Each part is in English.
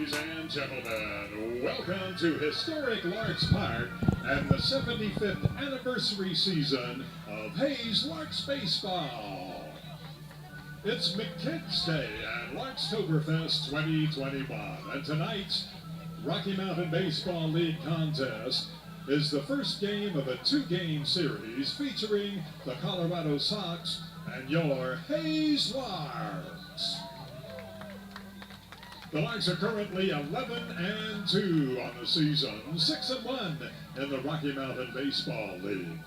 Ladies and gentlemen, welcome to historic Larks Park and the 75th anniversary season of Hayes Larks Baseball. It's McKidd's Day and Larkstoberfest 2021, and tonight's Rocky Mountain Baseball League contest is the first game of a two-game series featuring the Colorado Sox and your Hayes Larks. The Larks are currently 11-2 on the season, 6-1 in the Rocky Mountain Baseball League.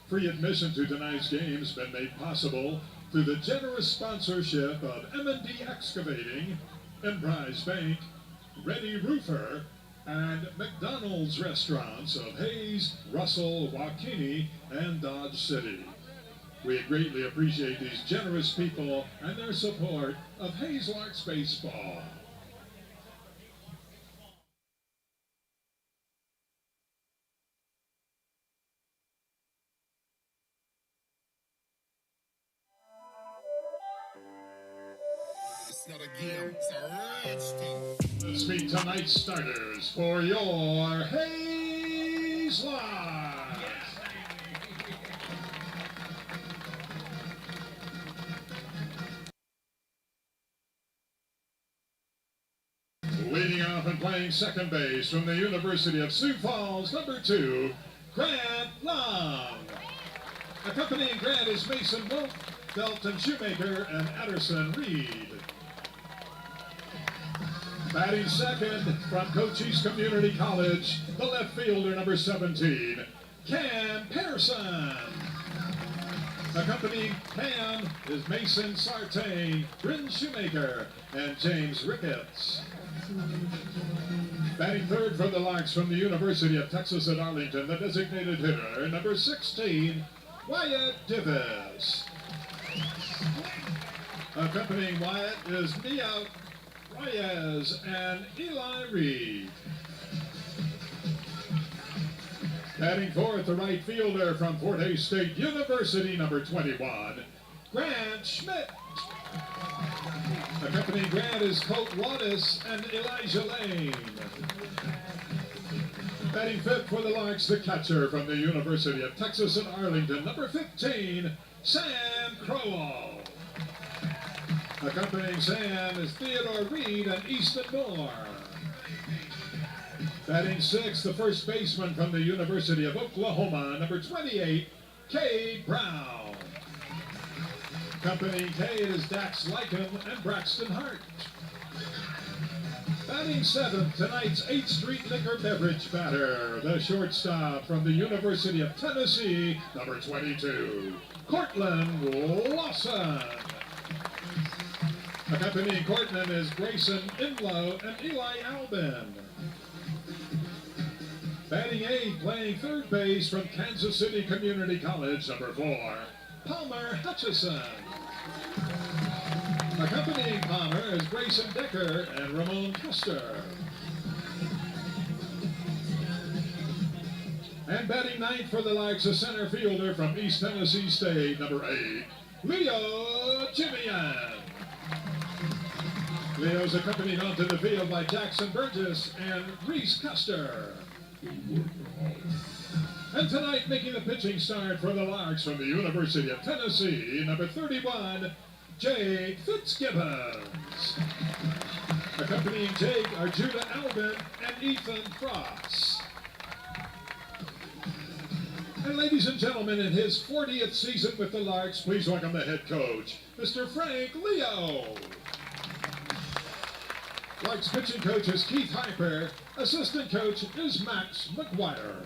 Free admission to tonight's game has been made possible through the generous sponsorship of M&D Excavating, Emprise Bank, Ready Roofer, and McDonald's restaurants of Hayes, Russell, Waukene, and Dodge City. We greatly appreciate these generous people and their support of Hayes Larks Baseball. It's not a game, it's a ranch thing. Let's meet tonight's starters for your Hayes Larks. Leading off and playing second base from the University of Sioux Falls, number 2, Grant Long. Accompanying Grant is Mason Wolf, Dalton Shoemaker, and Addison Reed. Batting second from Cochise Community College, the left fielder, number 17, Cam Pearson. Accompanying Cam is Mason Sartain, Bryn Shoemaker, and James Ricketts. Batting third for the Larks from the University of Texas at Arlington, the designated hitter, number 16, Wyatt Divis. Accompanying Wyatt is Mia Reyes and Eli Reed. Batting fourth, the right fielder from Fort Hays State University, number 21, Grant Schmidt. Accompanying Grant is Colt Wattis and Elijah Lane. Batting fifth for the Larks, the catcher from the University of Texas at Arlington, number 15, Sam Crowl. Accompanying Sam is Theodore Reed and Easton Moore. Batting sixth, the first baseman from the University of Oklahoma, number 28, Cade Brown. Accompanying Cade is Dax Lycum and Braxton Hart. Batting seventh, tonight's 8th Street Liquor Beverage batter, the shortstop from the University of Tennessee, number 22, Cortland Lawson. Accompanying Cortland is Grayson Imlow and Eli Albin. Batting eighth, playing third base from Kansas City Community College, number 4, Palmer Hutchison. Accompanying Palmer is Grayson Decker and Ramon Custer. And batting ninth for the Larks, a center fielder from East Tennessee State, number 8, Leo Jimian. Leo's accompanied onto the field by Jackson Burgess and Reese Custer. And tonight, making the pitching start for the Larks from the University of Tennessee, number 31, Jake Fitzgibbons. Accompanying Jake are Judah Albin and Ethan Frost. And ladies and gentlemen, in his 40th season with the Larks, please welcome the head coach, Mr. Frank Leo. Larks pitching coach is Keith Hyper. Assistant coach is Max McGuire.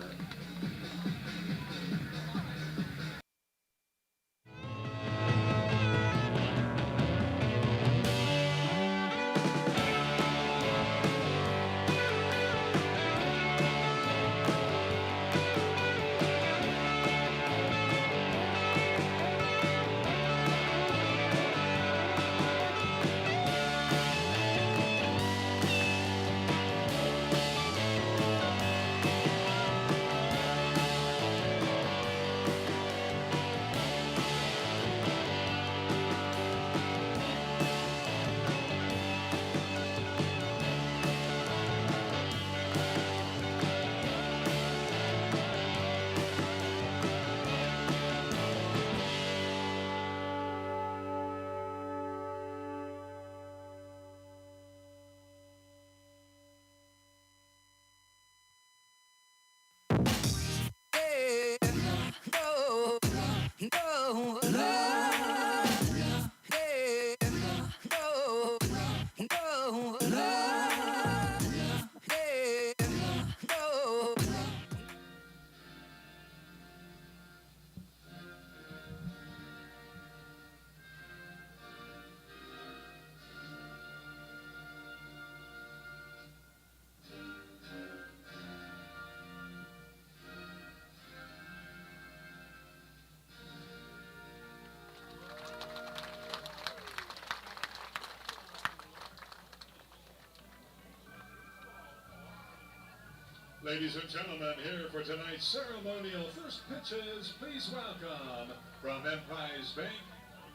Ladies and gentlemen, here for tonight's ceremonial first pitches, please welcome from Emprise Bank,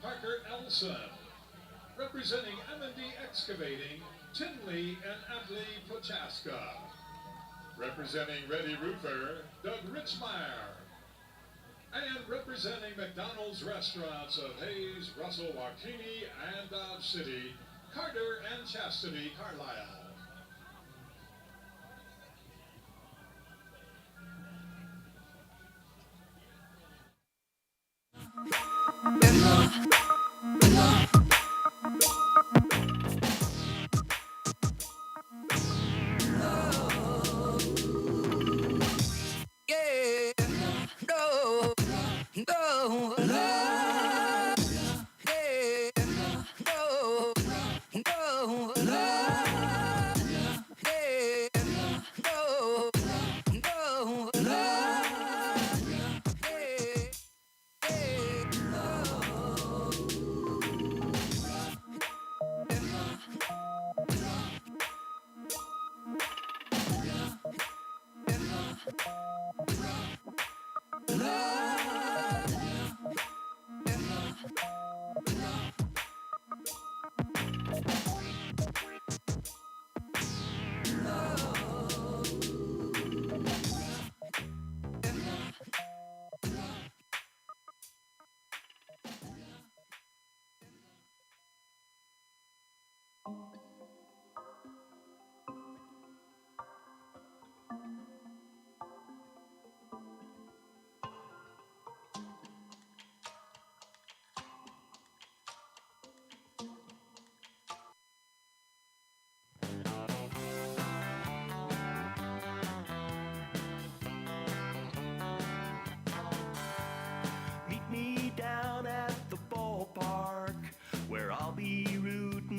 Parker Elson. Representing M&D Excavating, Tinley and Atley Pochaska. Representing Ready Roofer, Doug Richmeyer. And representing McDonald's Restaurants of Hayes, Russell, Waukene, and Dodge City, Carter and Chastity Carlisle.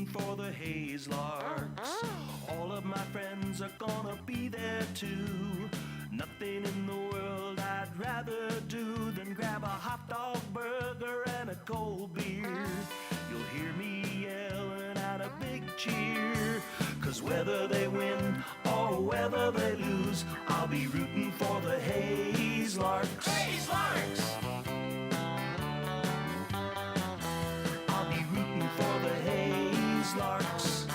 For the Hayes Larks. All of my friends are gonna be there too. Nothing in the world I'd rather do than grab a hot dog burger and a cold beer. You'll hear me yelling out a big cheer, 'cause whether they win or whether they lose, I'll be rooting for the Hayes Larks. Hayes Larks! I'll be rooting for the Hayes Larks.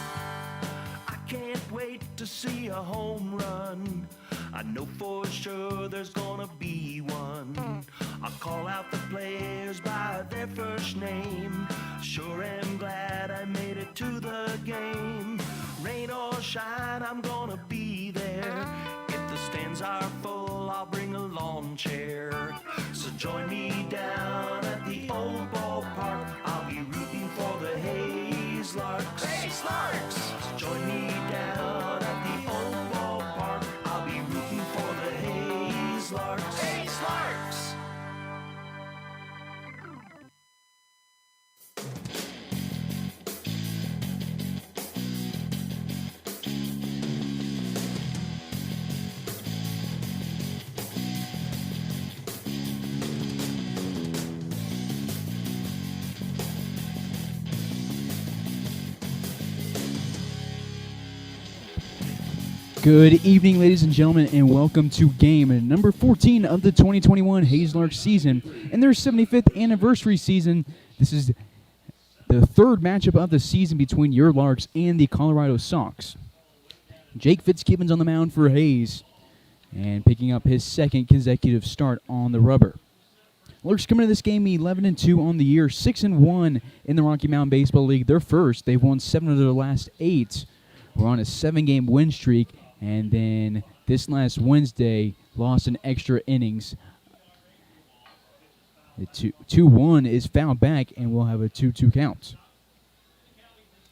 I can't wait to see a home run. I know for sure there's gonna be one. I'll call out the players by their first name. Sure am glad I made it to the game. Rain or shine, I'm gonna be there. If the stands are full, I'll bring a lawn chair. So join me down at the old ballpark. I'll be rooting for the Hayes Larks. Hayes Larks! So join me down at the old ballpark. I'll be rooting for the Hayes Larks. Hayes Larks! Good evening, ladies and gentlemen, and welcome to game number 14 of the 2021 Hayes Larks season and their 75th anniversary season. This is the third matchup of the season between your Larks and the Colorado Sox. Jake Fitzgibbons on the mound for Hayes and picking up his second consecutive start on the rubber. Larks coming to this game 11-2 on the year, 6-1 in the Rocky Mountain Baseball League. They're first. They've won 7 of their last 8. We're on a 7-game win streak. And then this last Wednesday, lost in extra innings. The 2-1 is fouled back, and we'll have a 2-2 count.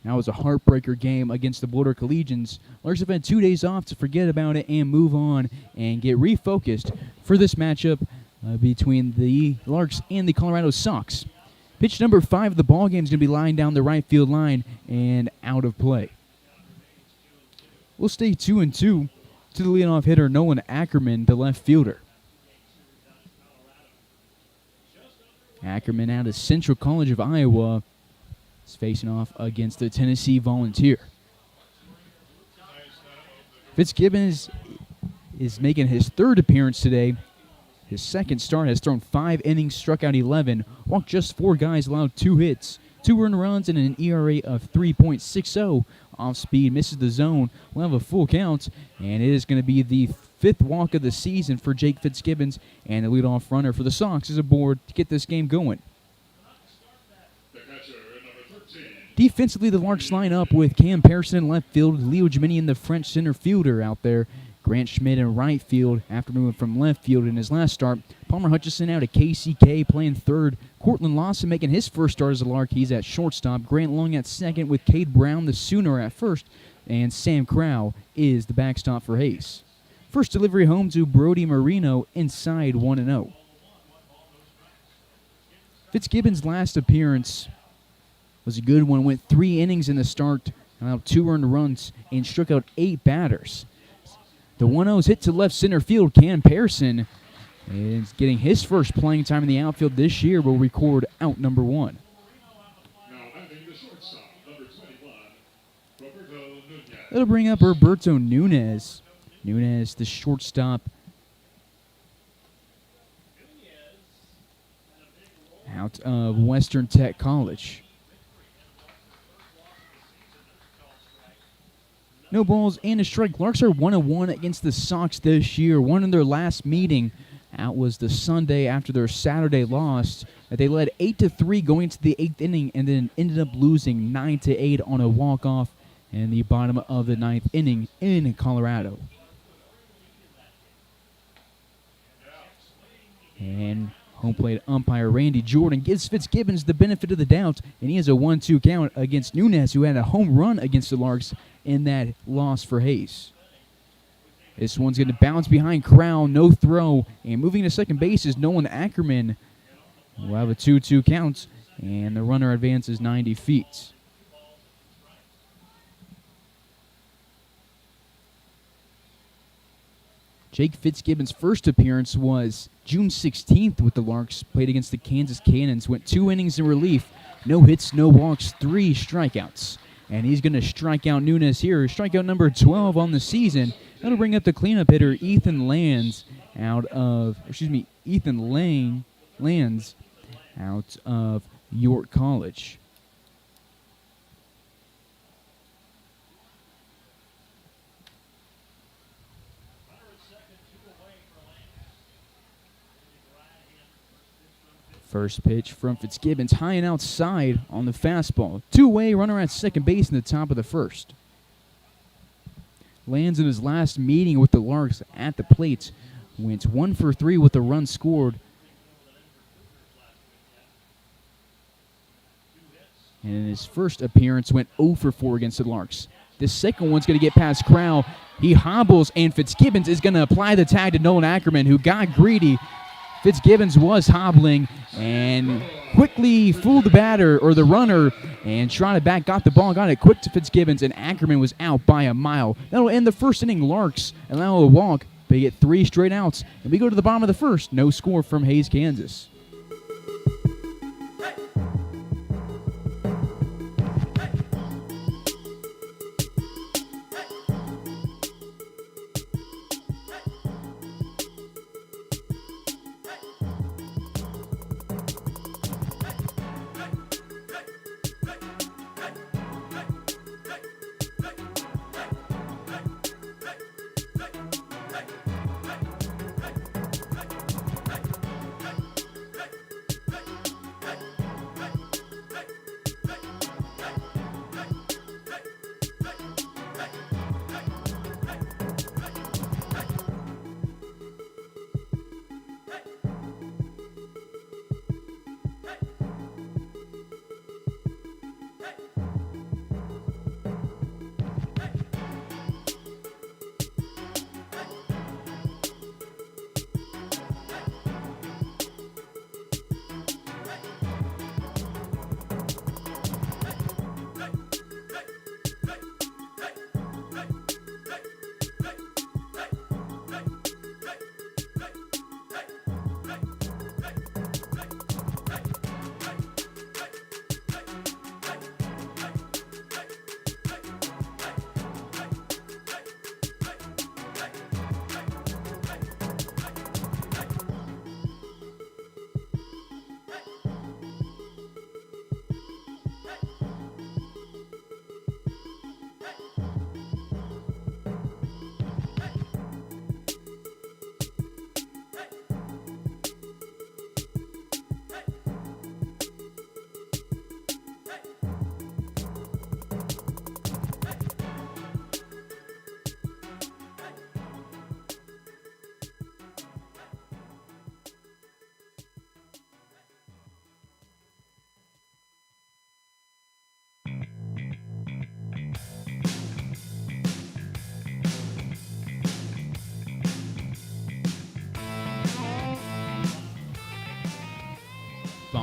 That was a heartbreaker game against the Boulder Collegians. Larks have had 2 days off to forget about it and move on and get refocused for this matchup between the Larks and the Colorado Sox. Pitch number 5 of the ball game is going to be lying down the right field line and out of play. We'll stay 2-2 to the leadoff hitter, Nolan Ackerman, the left fielder. Ackerman out of Central College of Iowa is facing off against the Tennessee Volunteer. Fitzgibbons is making his third appearance today. His second start has thrown 5 innings, struck out 11, walked just 4 guys, allowed 2 hits, 2 earned runs, and an ERA of 3.60. Off speed, misses the zone. We'll have a full count, and it is going to be the 5th walk of the season for Jake Fitzgibbons, and the leadoff runner for the Sox is aboard to get this game going. Defensively, the Larks line up with Cam Pearson in left field, Leo Jiminian, the French center fielder, out there. Grant Schmidt in right field after moving from left field in his last start. Palmer Hutchison out at KCK playing third. Cortland Lawson making his first start as a Lark. He's at shortstop. Grant Long at second with Cade Brown, the Sooner, at first. And Sam Crowl is the backstop for Hayes. First delivery home to Brody Marino inside 1-0. Fitzgibbons' last appearance was a good one. Went 3 innings in the start, allowed 2 earned runs, and struck out 8 batters. The 1-0 is hit to left center field. Cam Pearson is getting his first playing time in the outfield this year. Will record out number 1. Now having the shortstop, number 21, Roberto Nunez. That'll bring up Roberto Nunez. Nunez, the shortstop, out of Western Tech College. No balls and a strike. Larks are 1-1 against the Sox this year. Won in their last meeting. Out was the Sunday after their Saturday loss. They led 8-3 going into the 8th inning and then ended up losing 9-8 on a walk-off in the bottom of the 9th inning in Colorado. And home plate umpire Randy Jordan gives Fitzgibbons the benefit of the doubt, and he has a 1-2 count against Nunez, who had a home run against the Larks in that loss for Hayes. This one's going to bounce behind Crowl, no throw, and moving to second base is Nolan Ackerman. We'll have a 2-2 count, and the runner advances 90 feet. Jake Fitzgibbons' first appearance was June 16th with the Larks, played against the Kansas Cannons, went 2 innings in relief, no hits, no walks, 3 strikeouts. And he's going to strike out Nunez here, strikeout number 12 on the season. That'll bring up the cleanup hitter Ethan Lands out of York College. First pitch from Fitzgibbons, high and outside on the fastball. 2-away, runner at second base in the top of the first. Lands in his last meeting with the Larks at the plate went 1 for 3 with a run scored. And in his first appearance went 0 for 4 against the Larks. This second one's going to get past Crowl. He hobbles, and Fitzgibbons is going to apply the tag to Nolan Ackerman, who got greedy. Fitzgibbons was hobbling and quickly fooled the batter or the runner and trotted back, got the ball, got it quick to Fitzgibbons, and Ackerman was out by a mile. That'll end the first inning. Larks allow a walk. They get 3 straight outs, and we go to the bottom of the first. No score from Hayes, Kansas.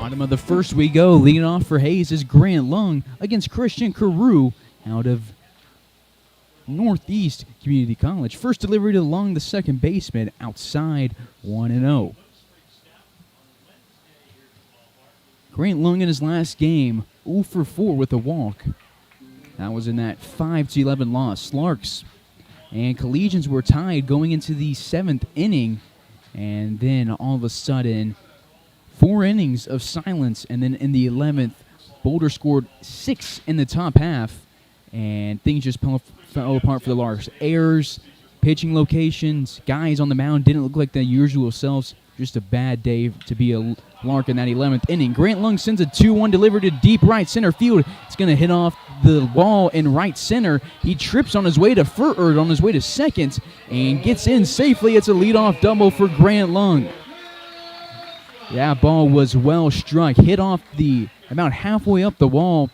Bottom of the first we go. Leading off for Hayes is Grant Lung against Christian Carew out of Northeast Community College. First delivery to Lung, the second baseman, outside 1-0. Grant Lung in his last game, 0 for 4 with a walk. That was in that 5-11 loss. Larks and Collegians were tied going into the 7th inning, and then all of a sudden, 4 innings of silence, and then in the 11th, Boulder scored 6 in the top half, and things just fell apart for the Larks. Errors, pitching locations, guys on the mound didn't look like their usual selves. Just a bad day to be a Lark in that 11th inning. Grant Lung sends a 2-1 delivery to deep right center field. It's going to hit off the wall in right center. He trips on his way to second and gets in safely. It's a leadoff double for Grant Lung. That ball was well struck, hit off about halfway up the wall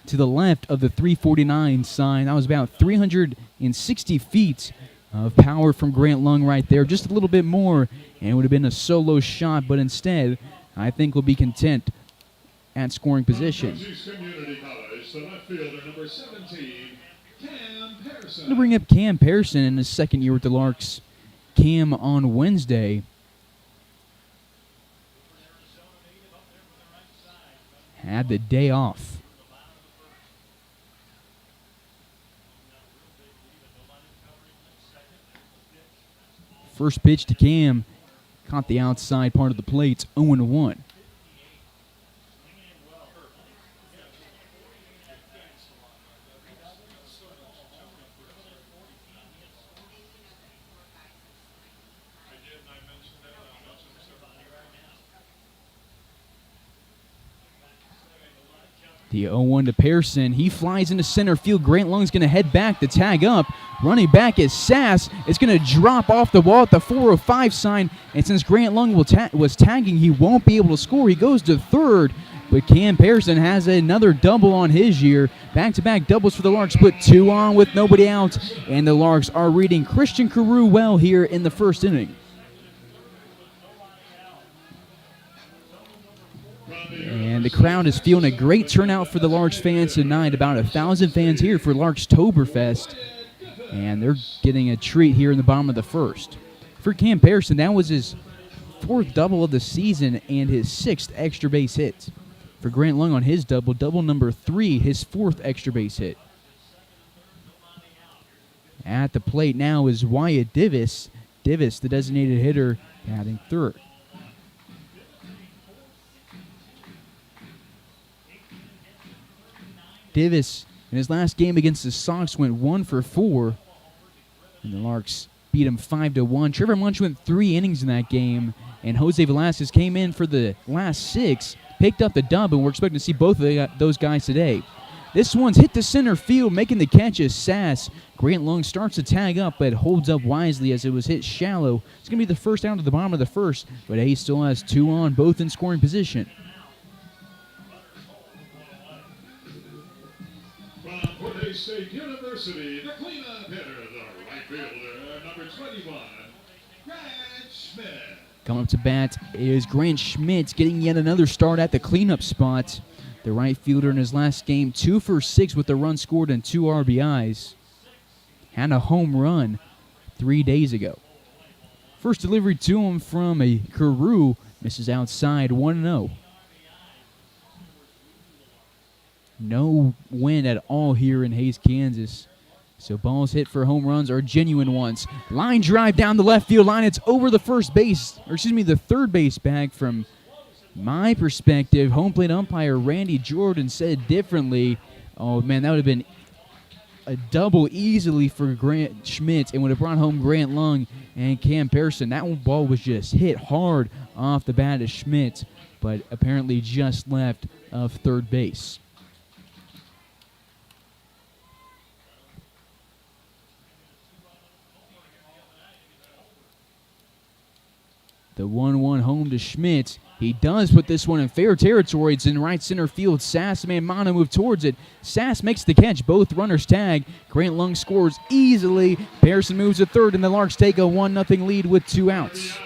to the left of the 349 sign. That was about 360 feet of power from Grant Lung right there. Just a little bit more, and it would have been a solo shot, but instead, I think we'll be content at scoring position. I'm going to bring up Cam Pearson in his second year with the Larks. Cam on Wednesday had the day off. First pitch to Cam, caught the outside part of the plate, 0-1. The 0-1 to Pearson. He flies into center field. Grant Lung's going to head back to tag up. Running back is Sass. It's going to drop off the wall at the 405 sign. And since Grant Lung was tagging, he won't be able to score. He goes to third. But Cam Pearson has another double on his year. Back-to-back doubles for the Larks. Put 2 on with nobody out. And the Larks are reading Christian Carew well here in the first inning. And the crowd is feeling a great turnout for the Larks fans tonight. About 1,000 fans here for Larkstoberfest. And they're getting a treat here in the bottom of the first. For Cam Pearson, that was his 4th double of the season and his 6th extra base hit. For Grant Lung on his double number 3, his 4th extra base hit. At the plate now is Wyatt Divis. Divis, the designated hitter, batting third. Divis, in his last game against the Sox, went 1 for 4. And the Larks beat him 5-1. Trevor Munch went 3 innings in that game. And Jose Velasquez came in for the last 6, picked up the dub, and we're expecting to see both of those guys today. This one's hit to center field, making the catch is Sass. Grant Lung starts to tag up, but holds up wisely as it was hit shallow. It's going to be the first out of the bottom of the first, but he still has 2 on, both in scoring position. State University, the cleanup hitter, the right fielder, number 21, Grant Schmidt. Coming up to bat is Grant Schmidt, getting yet another start at the cleanup spot. The right fielder in his last game, 2 for 6 with a run scored and 2 RBIs. Had a home run 3 days ago. First delivery to him from a Carew, misses outside, 1-0. No wind at all here in Hays, Kansas. So balls hit for home runs are genuine ones. Line drive down the left field line. It's over the the third base bag. From my perspective, home plate umpire Randy Jordan said differently. Oh, man, that would have been a double easily for Grant Schmidt and would have brought home Grant Lung and Cam Pearson. That ball was just hit hard off the bat of Schmidt, but apparently just left of third base. The 1-1 home to Schmidt. He does put this one in fair territory. It's in right center field. Sass and Manmano move towards it. Sass makes the catch. Both runners tag. Grant Lung scores easily. Pearson moves to third, and the Larks take a 1-0 lead with 2 outs.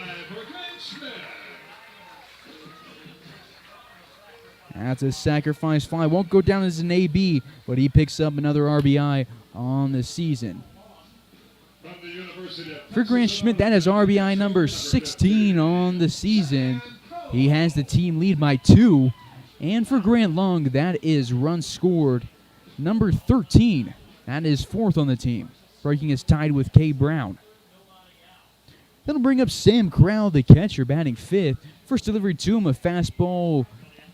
That's a sacrifice fly. Won't go down as an AB, but he picks up another RBI on the season. For Grant Schmidt, that is RBI number 16 on the season. He has the team lead by 2. And for Grant Long, that is runs scored number 13. That is 4th on the team. Breaking is tied with K. Brown. That'll bring up Sam Crowl, the catcher, batting 5th. First delivery to him, a fastball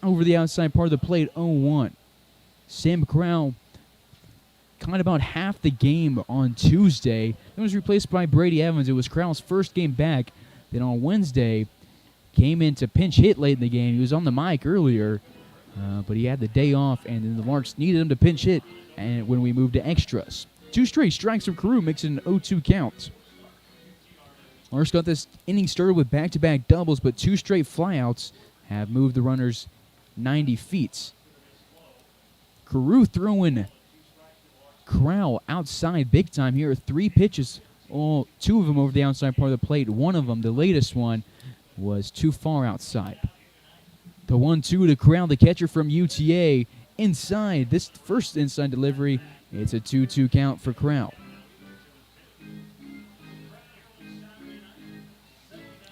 over the outside part of the plate, 0-1. Sam Crowl caught about half the game on Tuesday. Then was replaced by Brady Evans. It was Crowell's first game back. Then on Wednesday, came in to pinch hit late in the game. He was on the mic earlier, but he had the day off, and then the Larks needed him to pinch hit and when we moved to extras. 2 straight strikes from Carew makes it an 0-2 count. Larks got this inning started with back-to-back doubles, but 2 straight flyouts have moved the runners 90 feet. Carew throwing Crowl outside big time here. 3 pitches, 2 of them over the outside part of the plate. One of them, the latest one, was too far outside. The 1-2 to Crowl, the catcher from UTA. Inside, this first inside delivery, it's a 2-2 count for Crowl.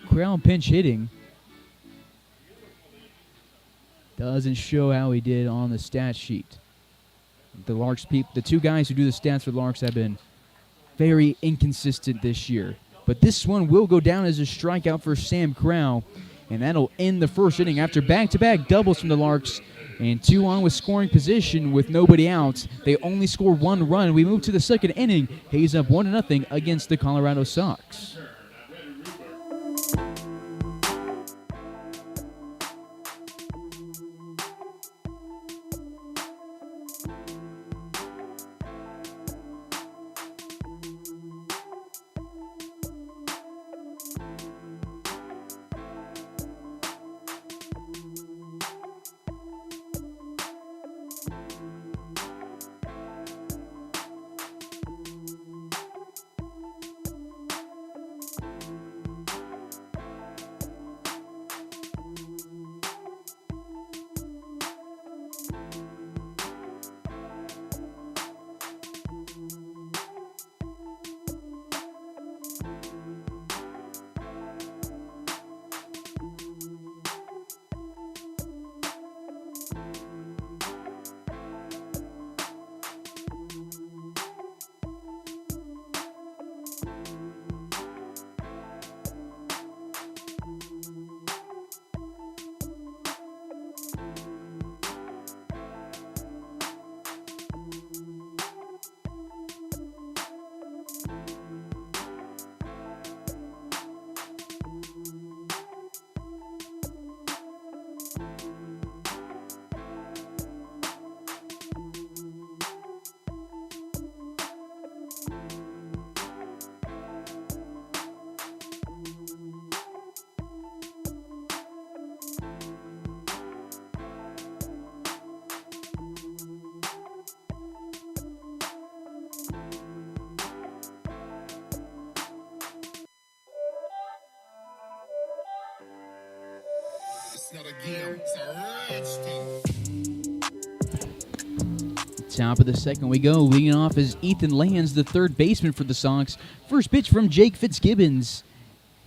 Crowl pinch hitting. Doesn't show how he did on the stat sheet. The 2 guys who do the stats for the Larks have been very inconsistent this year. But this one will go down as a strikeout for Sam Crowl, and that'll end the first inning after back-to-back doubles from the Larks and 2 on with scoring position with nobody out. They only score 1 run. We move to the second inning. Hayes up 1-0 against the Colorado Sox. It's not a game, it's a rich thing. Top of the second we go. Leading off is Ethan Lands, the third baseman for the Sox. First pitch from Jake Fitzgibbons.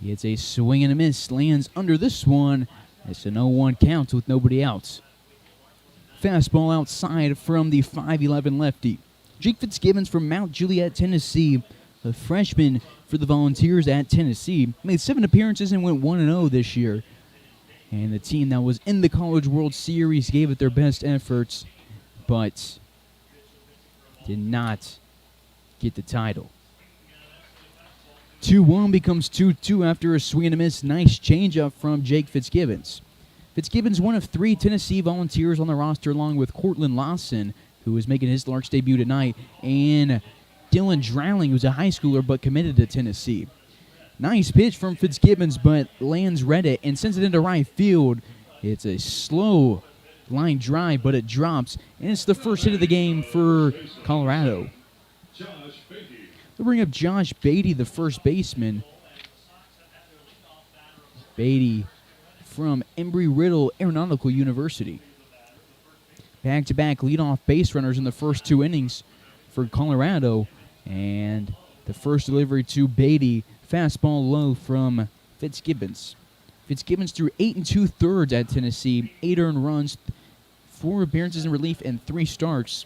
He hits a swing and a miss. Lands under this one. It's an 0-1 count with nobody out. Fastball outside from the 5'11 lefty. Jake Fitzgibbons from Mount Juliet, Tennessee. A freshman for the Volunteers at Tennessee. Made 7 appearances and went 1-0 this year. And the team that was in the College World Series gave it their best efforts, but did not get the title. 2-1 becomes 2-2 after a swing and a miss. Nice changeup from Jake Fitzgibbons. Fitzgibbons, one of 3 Tennessee Volunteers on the roster, along with Cortland Lawson, who is making his Larks debut tonight, and Dylan Drowling, who's a high schooler but committed to Tennessee. Nice pitch from Fitzgibbons, but Lands read it and sends it into right field. It's a slow line drive, but it drops, and it's the first hit of the game for Colorado. They'll bring up Josh Beatty, the first baseman. Beatty from Embry-Riddle Aeronautical University. back-to-back leadoff base runners in the first 2 innings for Colorado. And the first delivery to Beatty, fastball low from Fitzgibbons. Fitzgibbons threw 8 2/3 at Tennessee, 8 earned runs, 4 appearances in relief, and 3 starts.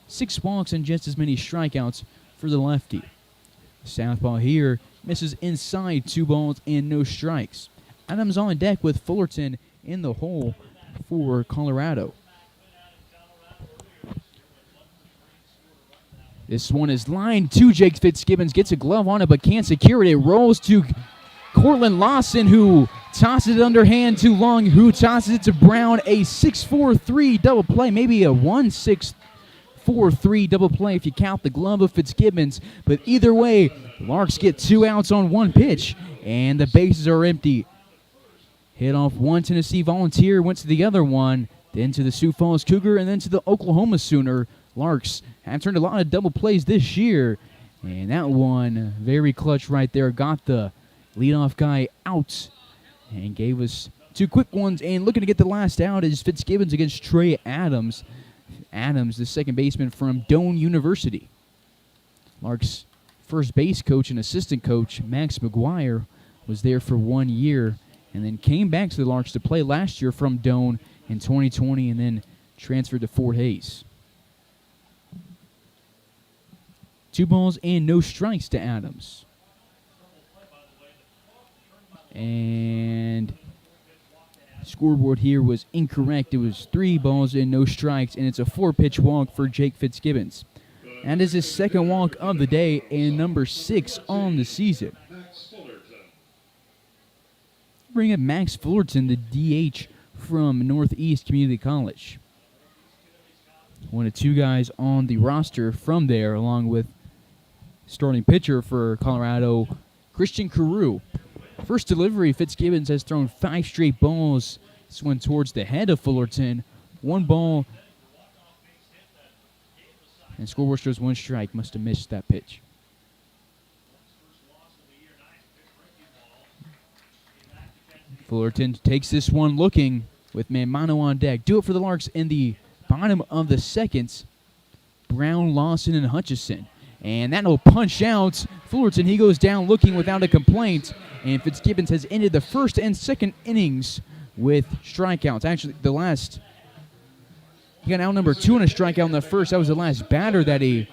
6 walks and just as many strikeouts for the lefty. Southpaw here misses inside, 2 balls and no strikes. Adams on deck with Fullerton in the hole for Colorado. This one is lined to Jake Fitzgibbons, gets a glove on it but can't secure it. It rolls to Cortland Lawson, who tosses it underhand too long, who tosses it to Brown. A 6-4-3 double play, maybe a 1-6-4-3 double play if you count the glove of Fitzgibbons. But either way, Larks get 2 outs on 1 pitch, and the bases are empty. Hit off one Tennessee Volunteer, went to the other one, then to the Sioux Falls Cougar, and then to the Oklahoma Sooner. Larks have turned a lot of double plays this year, and that one very clutch right there. Got the leadoff guy out and gave us 2 quick ones. And looking to get the last out is Fitzgibbons against Trey Adams. Adams, the second baseman from Doane University. Larks' first base coach and assistant coach, Max McGuire, was there for 1 year and then came back to the Larks to play last year from Doane in 2020 and then transferred to Fort Hays. 2 balls and no strikes to Adams. And scoreboard here was incorrect. It was 3 balls and no strikes, and it's a 4-pitch walk for Jake Fitzgibbons. That is his second walk of the day and number 6 on the season. Bring up Max Fullerton, the DH from Northeast Community College. One of 2 guys on the roster from there, along with starting pitcher for Colorado, Christian Carew. First delivery, Fitzgibbons has thrown 5 straight balls. This one towards the head of Fullerton. 1 ball. And scoreboard shows 1 strike. Must have missed that pitch. Fullerton takes this one looking with Mamano on deck. Do it for the Larks in the bottom of the second. Brown, Lawson, and Hutchison. And that'll punch out Fullerton. He goes down looking without a complaint. And Fitzgibbons has ended the first and second innings with strikeouts. Actually, he got out number 2 on a strikeout in the first. That was the last batter that he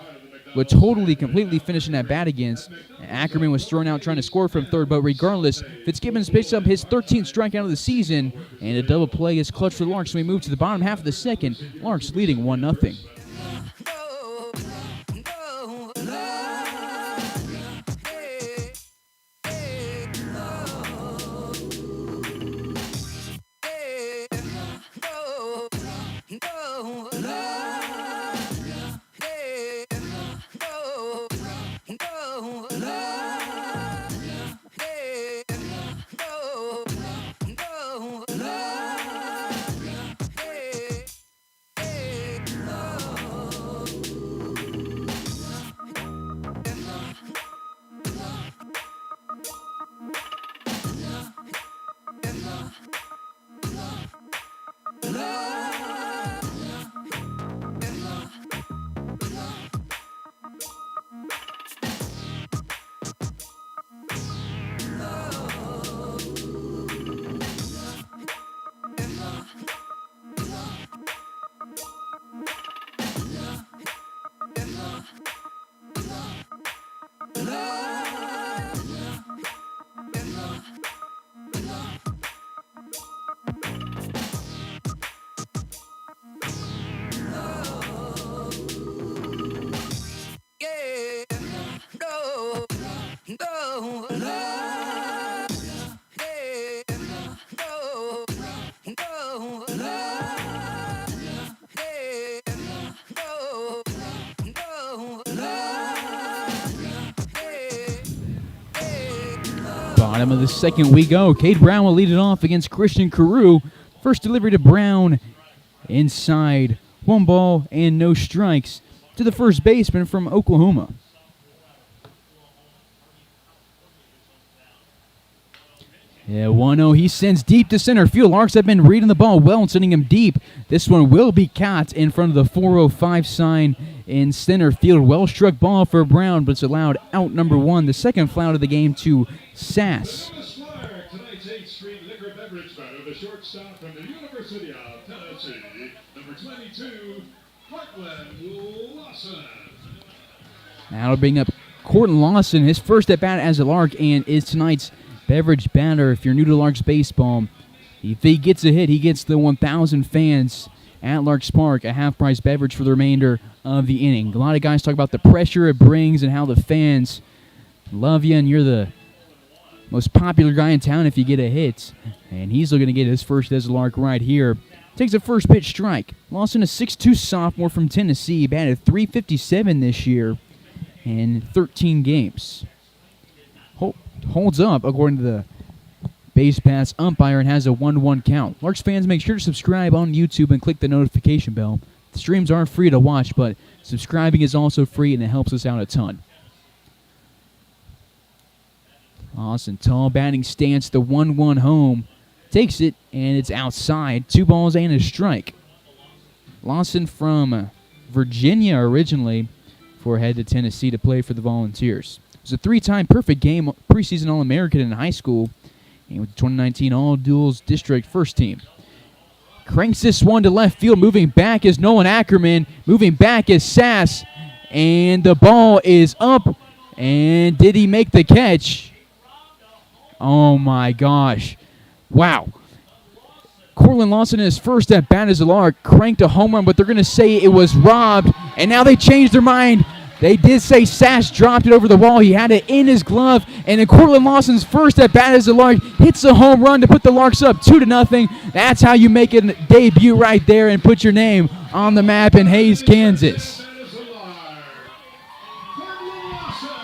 would completely finish in that bat against. Ackerman was thrown out trying to score from third, but regardless, Fitzgibbons picks up his 13th strikeout of the season, and a double play is clutch for the Larks. So we move to the bottom half of the second. Larks leading 1-0. Bottom of the second we go. Cade Brown will lead it off against Christian Carew. First delivery to Brown. Inside. 1 ball and no strikes to the first baseman from Yeah, 1-0. He sends deep to center field. Larks have been reading the ball well and sending him deep. This one will be caught in front of the 405 sign in center field. Well struck ball for Brown, but it's allowed out number 1. The second foul of the game to Sass. Tonight's 8th Street Liquor Beverage Better, the shortstop from the University of Tennessee, number 22, Cortland Lawson. That'll bring up Cortland Lawson, his first at bat as a Lark, and is tonight's beverage batter. If you're new to Larks baseball, if he gets a hit, he gets the 1,000 fans at Larks Park a half-price beverage for the remainder of the inning. A lot of guys talk about the pressure it brings and how the fans love you, and you're the most popular guy in town if you get a hit. And he's looking to get his first as a Lark right here. Takes a first pitch strike. Lawson, a 6'2 sophomore from Tennessee, batted .357 this year in 13 games. Holds up according to the base pass umpire and has a 1-1 count. Larks fans, make sure to subscribe on YouTube and click the notification bell. The streams are free to watch, but subscribing is also free and it helps us out a ton. Lawson, tall batting stance, the 1-1 home. Takes it, and it's outside. 2 balls and a strike. Lawson from Virginia originally, before head to Tennessee to play for the Volunteers. It was a 3-time perfect game preseason All-American in high school, and with the 2019 All-Duals District First Team. Cranks this one to left field. Moving back is Nolan Ackerman. Moving back is Sass, and the ball is up. And did he make the catch? Oh my gosh. Wow. Cortland Lawson in his first at bat as a Lark cranked a home run, but they're going to say it was robbed, and now they changed their mind. They did say Sass dropped it over the wall. He had it in his glove, and in Cortland Lawson's first at bat as a Lark hits a home run to put the Larks up 2-0. That's how you make a debut right there and put your name on the map in Hays, Kansas.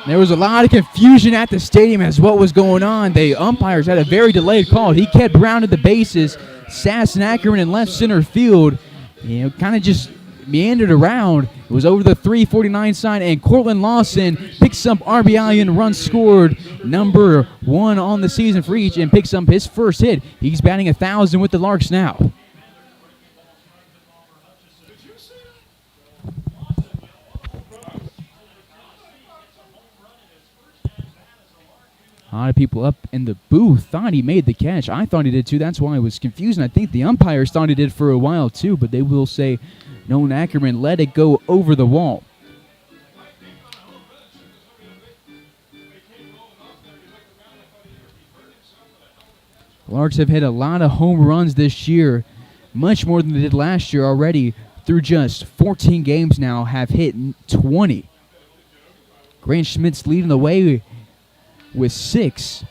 There was a lot of confusion at the stadium as what was going on. The umpires had a very delayed call. He kept Brown at the bases. Sass and Ackerman in left center field, kind of just meandered around. It was over the 349 sign, and Cortland Lawson picks up RBI and runs scored, number 1 on the season for each, and picks up his first hit. He's batting 1,000 with the Larks now. A lot of people up in the booth thought he made the catch. I thought he did too. That's why I was confused. And I think the umpires thought he did for a while too, but they will say Nolan Ackerman let it go over the wall. Larks have hit a lot of home runs this year, much more than they did last year already. Through just 14 games now, have hit 20. Grant Schmidt's leading the way with 6.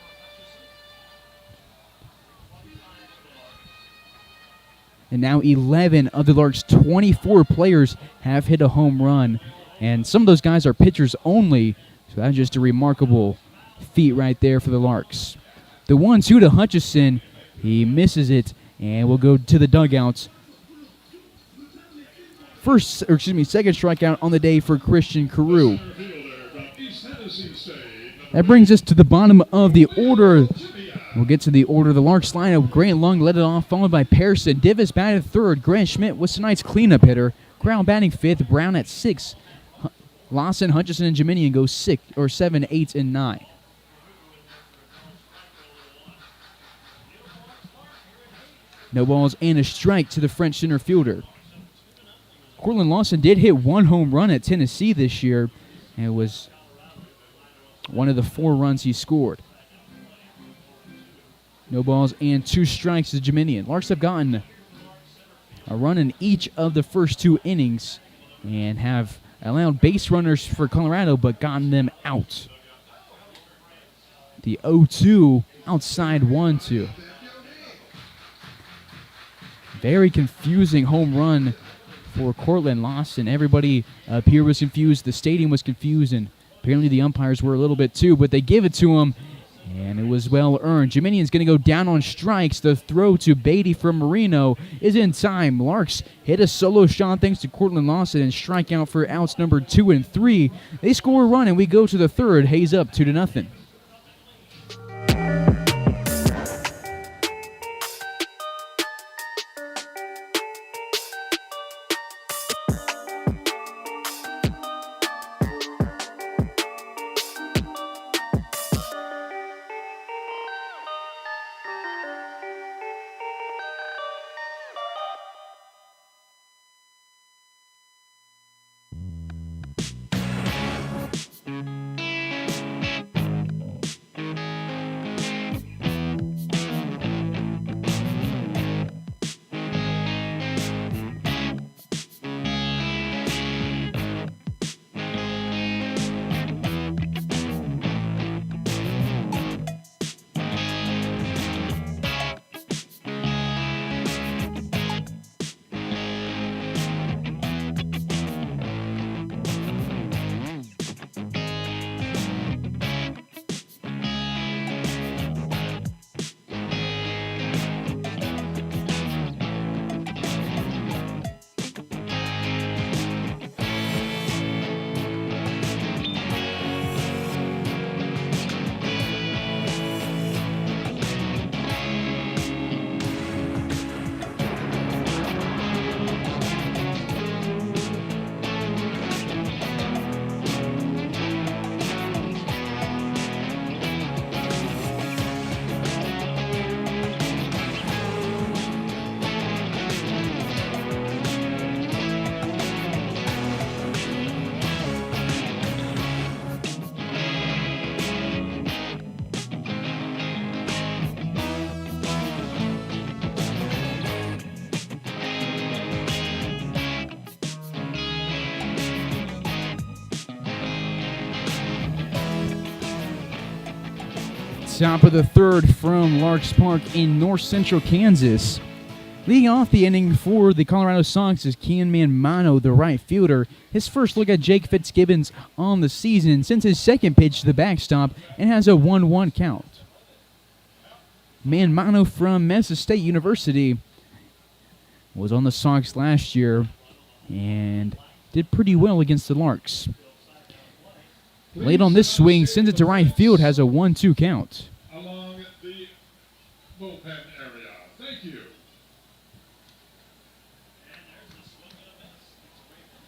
And now 11 of the Larks' 24 players have hit a home run. And some of those guys are pitchers only, so that's just a remarkable feat right there for the Larks. The 1-2 to Hutchison, he misses it, and we'll go to the dugouts. Second strikeout on the day for Christian Carew. That brings us to the bottom of the order. We'll get to the order. The Larks lineup. Grant Lung led it off, followed by Pearson. Divis batted 3rd. Grant Schmidt was tonight's cleanup hitter. Crowl batting 5th. Brown at 6. Lawson, Hutchison, and Jeminian go 7, 8, and 9. No balls and a strike to the French center fielder. Cortland Lawson did hit 1 home run at Tennessee this year, and it was one of the 4 runs he scored. No balls and 2 strikes to Jeminian. Larks have gotten a run in each of the first 2 innings and have allowed base runners for Colorado but gotten them out. The 0-2 outside 1-2. Very confusing home run for Cortland Lawson. Everybody up here was confused. The stadium was confused, and apparently the umpires were a little bit too, but they gave it to him, and it was well earned. Jeminian's going to go down on strikes. The throw to Beatty from Marino is in time. Larks hit a solo shot thanks to Cortland Lawson and strike out for outs number 2 and 3. They score a run, and we go to the 3rd. Hays up 2-0. top of the third from Larks Park in north central Kansas. Leading off the inning for the Colorado Sox is Kian Manmano, the right fielder. His first look at Jake Fitzgibbons on the season since his second pitch to the backstop and has a 1-1 count. Manmano from Mesa State University was on the Sox last year and did pretty well against the Larks. Late on this swing, sends it to right field, has a 1-2 count. Along the bullpen area. Thank you.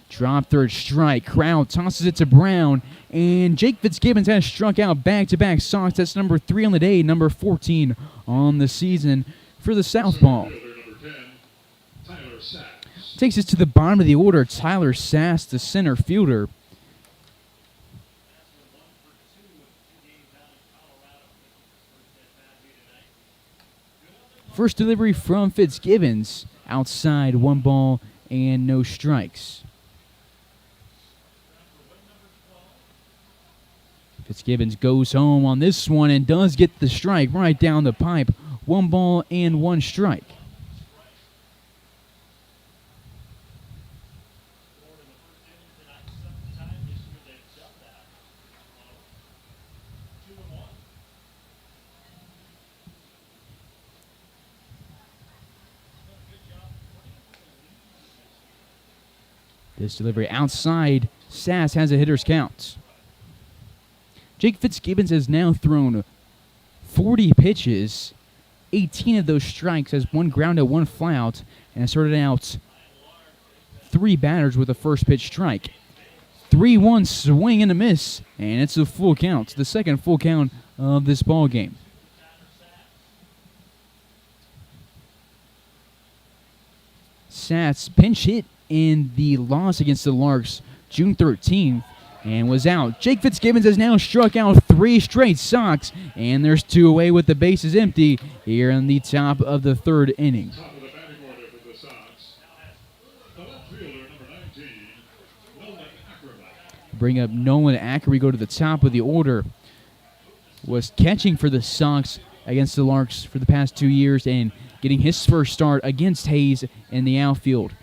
Drop third strike. Crowl tosses it to Brown. And Jake Fitzgibbons has struck out back-to-back Sox. That's number 3 on the day, number 14 on the season for the Southpaw. Number 10, Tyler Sass. Takes us to the bottom of the order. Tyler Sass, the center fielder. First delivery from Fitzgibbons. Outside, 1 ball and no strikes. Fitzgibbons goes home on this one and does get the strike right down the pipe. 1 ball and 1 strike. This delivery outside. Sass has a hitter's count. Jake Fitzgibbons has now thrown 40 pitches. 18 of those strikes, has 1 ground out, 1 fly out, and has started out 3 batters with a first pitch strike. 3-1 swing and a miss, and it's a full count. The second full count of this ball game. Sass pinch hit in the loss against the Larks June 13th and was out. Jake Fitzgibbons has now struck out 3 straight Sox, and there's 2 away with the bases empty here in the top of the third inning. Top of the batting order for the Sox. The left fielder, number 19, Nolan Ackerman. Bring up Nolan Ackerman. We go to the top of the order. Was catching for the Sox against the Larks for the past 2 years and getting his first start against Hayes in the outfield.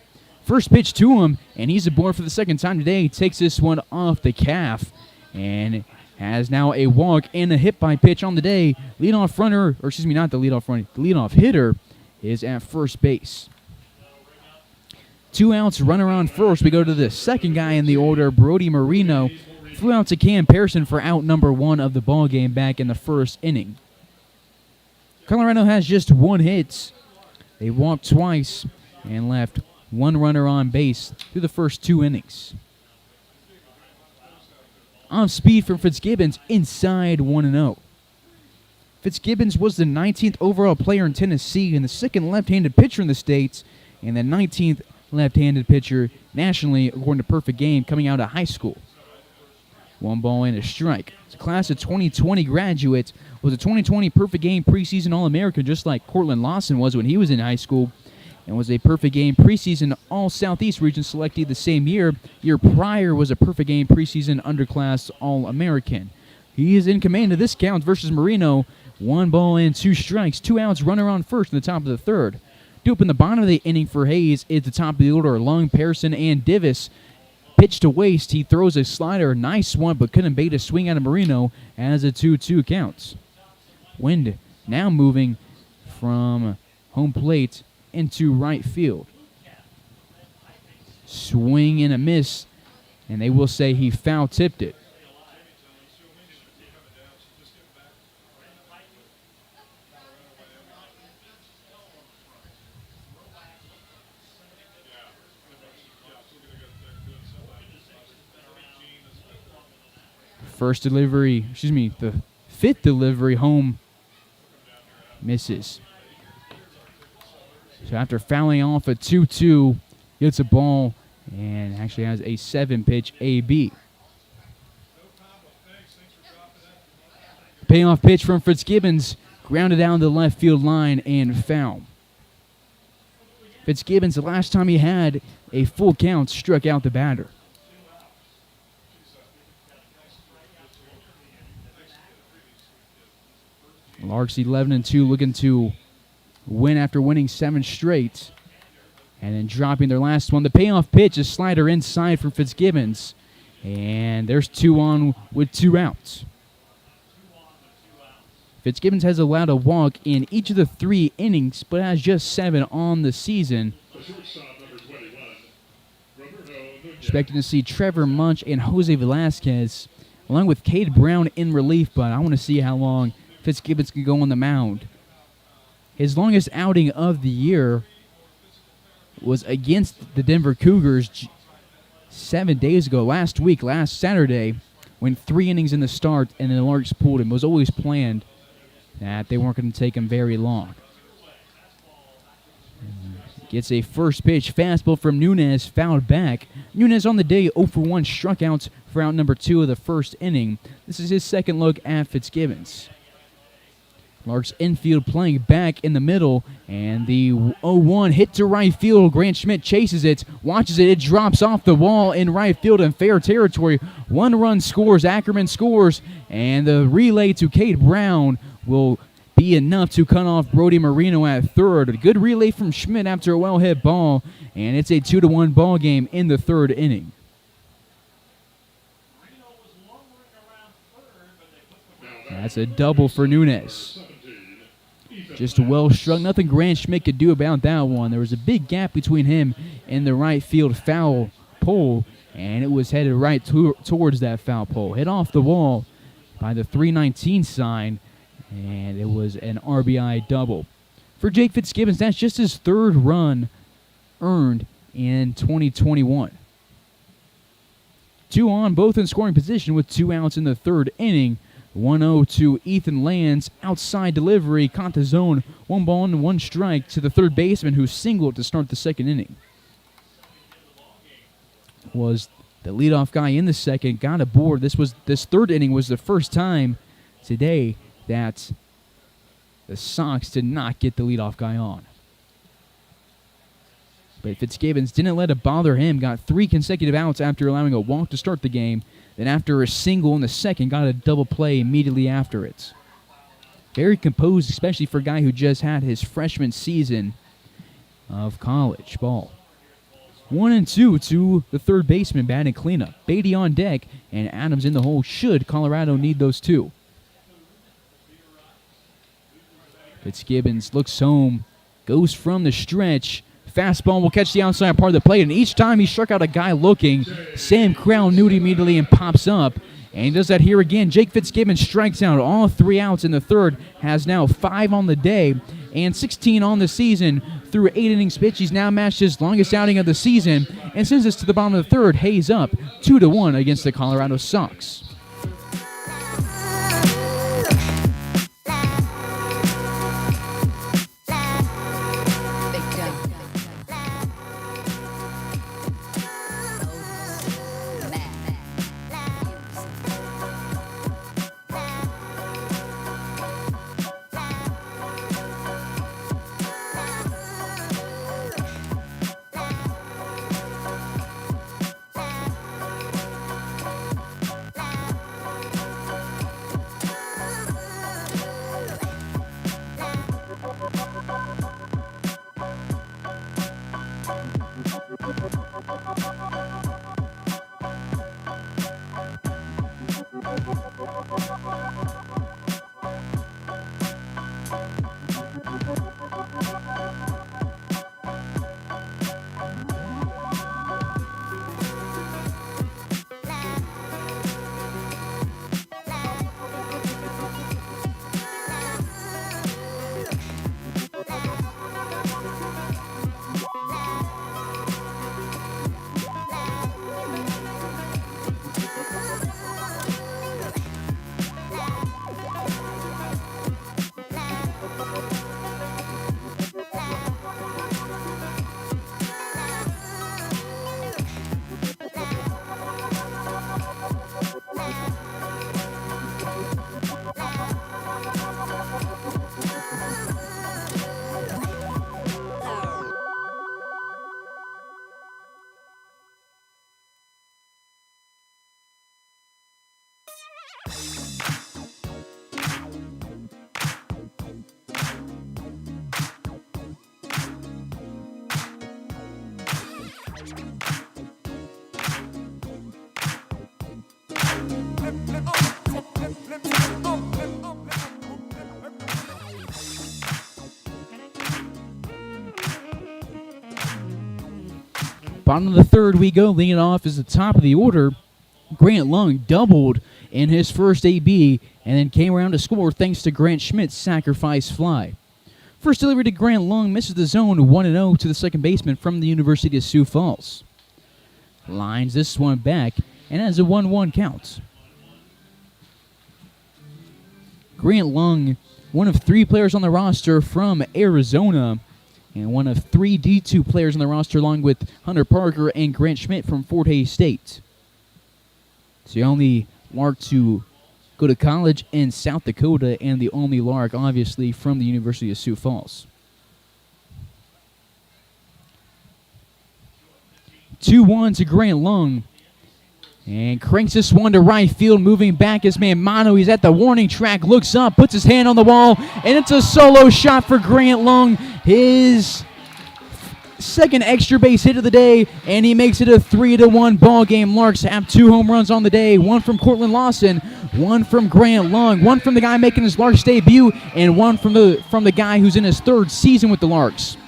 First pitch to him, and he's aboard for the second time today. He takes this one off the calf and has now a walk and a hit by pitch on the day. Leadoff runner, or excuse me, not the leadoff runner, the leadoff hitter is at first base. 2 outs, runner on first. We go to the second guy in the order, Brody Marino. Flew out to Cam Pearson for out number 1 of the ball game back in the first inning. Colorado has just 1 hit. They walked twice and left 1 runner on base through the first 2 innings. Off speed from Fitzgibbons, inside 1-0. Fitzgibbons was the 19th overall player in Tennessee and the 2nd left-handed pitcher in the States and the 19th left-handed pitcher nationally according to Perfect Game coming out of high school. 1 ball and a strike. It's a class of 2020 graduate, was a 2020 Perfect Game preseason All-American just like Cortland Lawson was when he was in high school, and was a Perfect Game preseason All-Southeast region selectee the same year. Year prior was a Perfect Game preseason underclass All-American. He is in command of this count versus Marino. 1 ball and 2 strikes. 2 outs, runner on first in the top of the third. Due up in the bottom of the inning for Hayes is the top of the order. Lung, Pearson, and Divis. Pitch to waste. He throws a slider. Nice one, but couldn't bait a swing out of Marino as a 2-2 counts. Wind now moving from home plate into right field. Swing and a miss, and they will say he foul-tipped it. First delivery, the 5th delivery home misses. So after fouling off a 2-2, gets a ball and actually has a 7-pitch AB. Payoff pitch from Fitzgibbons, grounded down the left field line and foul. Fitzgibbons, the last time he had a full count, struck out the batter. Larks 11-2, looking to win after winning 7 straight. And then dropping their last one. The payoff pitch, a slider inside for Fitzgibbons. And there's 2 on with 2 outs. Fitzgibbons has allowed a walk in each of the 3 innings, but has just 7 on the season. Expecting to see Trevor Munch and Jose Velasquez, along with Cade Brown in relief, but I want to see how long Fitzgibbons can go on the mound. His longest outing of the year was against the Denver Cougars 7 days ago, last Saturday, went 3 innings in the start, and then the Larks pulled him. It was always planned that they weren't going to take him very long. Gets a first pitch fastball from Nunez, fouled back. Nunez on the day 0 for 1, struck out for out number 2 of the first inning. This is his second look at Fitzgibbons. Larks infield playing back in the middle, and the 0-1 hit to right field. Grant Schmidt chases it, watches it. It drops off the wall in right field in fair territory. 1 run scores, Ackerman scores, and the relay to Cade Brown will be enough to cut off Brody Marino at third. A good relay from Schmidt after a well-hit ball, and it's a 2-1 ball game in the 3rd inning. That's a double for Nunez. Just well struck. Nothing Grant Schmidt could do about that one. There was a big gap between him and the right field foul pole, and it was headed right towards that foul pole. Hit off the wall by the 319 sign, and it was an RBI double. For Jake Fitzgibbons, that's just his 3rd run earned in 2021. 2 on, both in scoring position with 2 outs in the 3rd inning. 1-0 to Ethan Lands, outside delivery, caught the zone, 1 ball and 1 strike to the 3rd baseman who singled to start the 2nd inning. Was the leadoff guy in the 2nd, got aboard. This 3rd inning was the first time today that the Sox did not get the leadoff guy on. But Fitzgibbons didn't let it bother him, got 3 consecutive outs after allowing a walk to start the game. Then after a single in the 2nd, got a double play immediately after it. Very composed, especially for a guy who just had his freshman season of college ball. 1-2 to the 3rd baseman batting cleanup. Beatty on deck, and Adams in the hole should Colorado need those 2. Fitzgibbons looks home, goes from the stretch. Fastball will catch the outside part of the plate, and each time he struck out a guy looking, Sam Crowl knew it immediately and pops up, and he does that here again. Jake Fitzgibbons strikes out all 3 outs in the 3rd, has now 5 on the day and 16 on the season through 8 innings pitched. He's now matched his longest outing of the season and sends us to the bottom of the 3rd. Hayes up 2-1 against the Colorado Sox. Bottom of the third we go. Leading it off is the top of the order. Grant Lung doubled in his first AB and then came around to score thanks to Grant Schmidt's sacrifice fly. First delivery to Grant Lung misses the zone 1-0 to the second baseman from the University of Sioux Falls. Lines this one back and has a 1-1 count. Grant Lung, one of 3 players on the roster from Arizona, and one of 3 D2 players on the roster along with Hunter Parker and Grant Schmidt from Fort Hays State. It's the only Lark to go to college in South Dakota and the only Lark, obviously, from the University of Sioux Falls. 2-1 to Grant Lung. And cranks this one to right field, moving back his man Mono. He's at the warning track, looks up, puts his hand on the wall, and it's a solo shot for Grant Lung. His second extra base hit of the day, and he makes it a 3-1 ball game. Larks have 2 home runs on the day, one from Cortland Lawson, one from Grant Lung, one from the guy making his Larks debut, and one from the guy who's in his 3rd season with the Larks.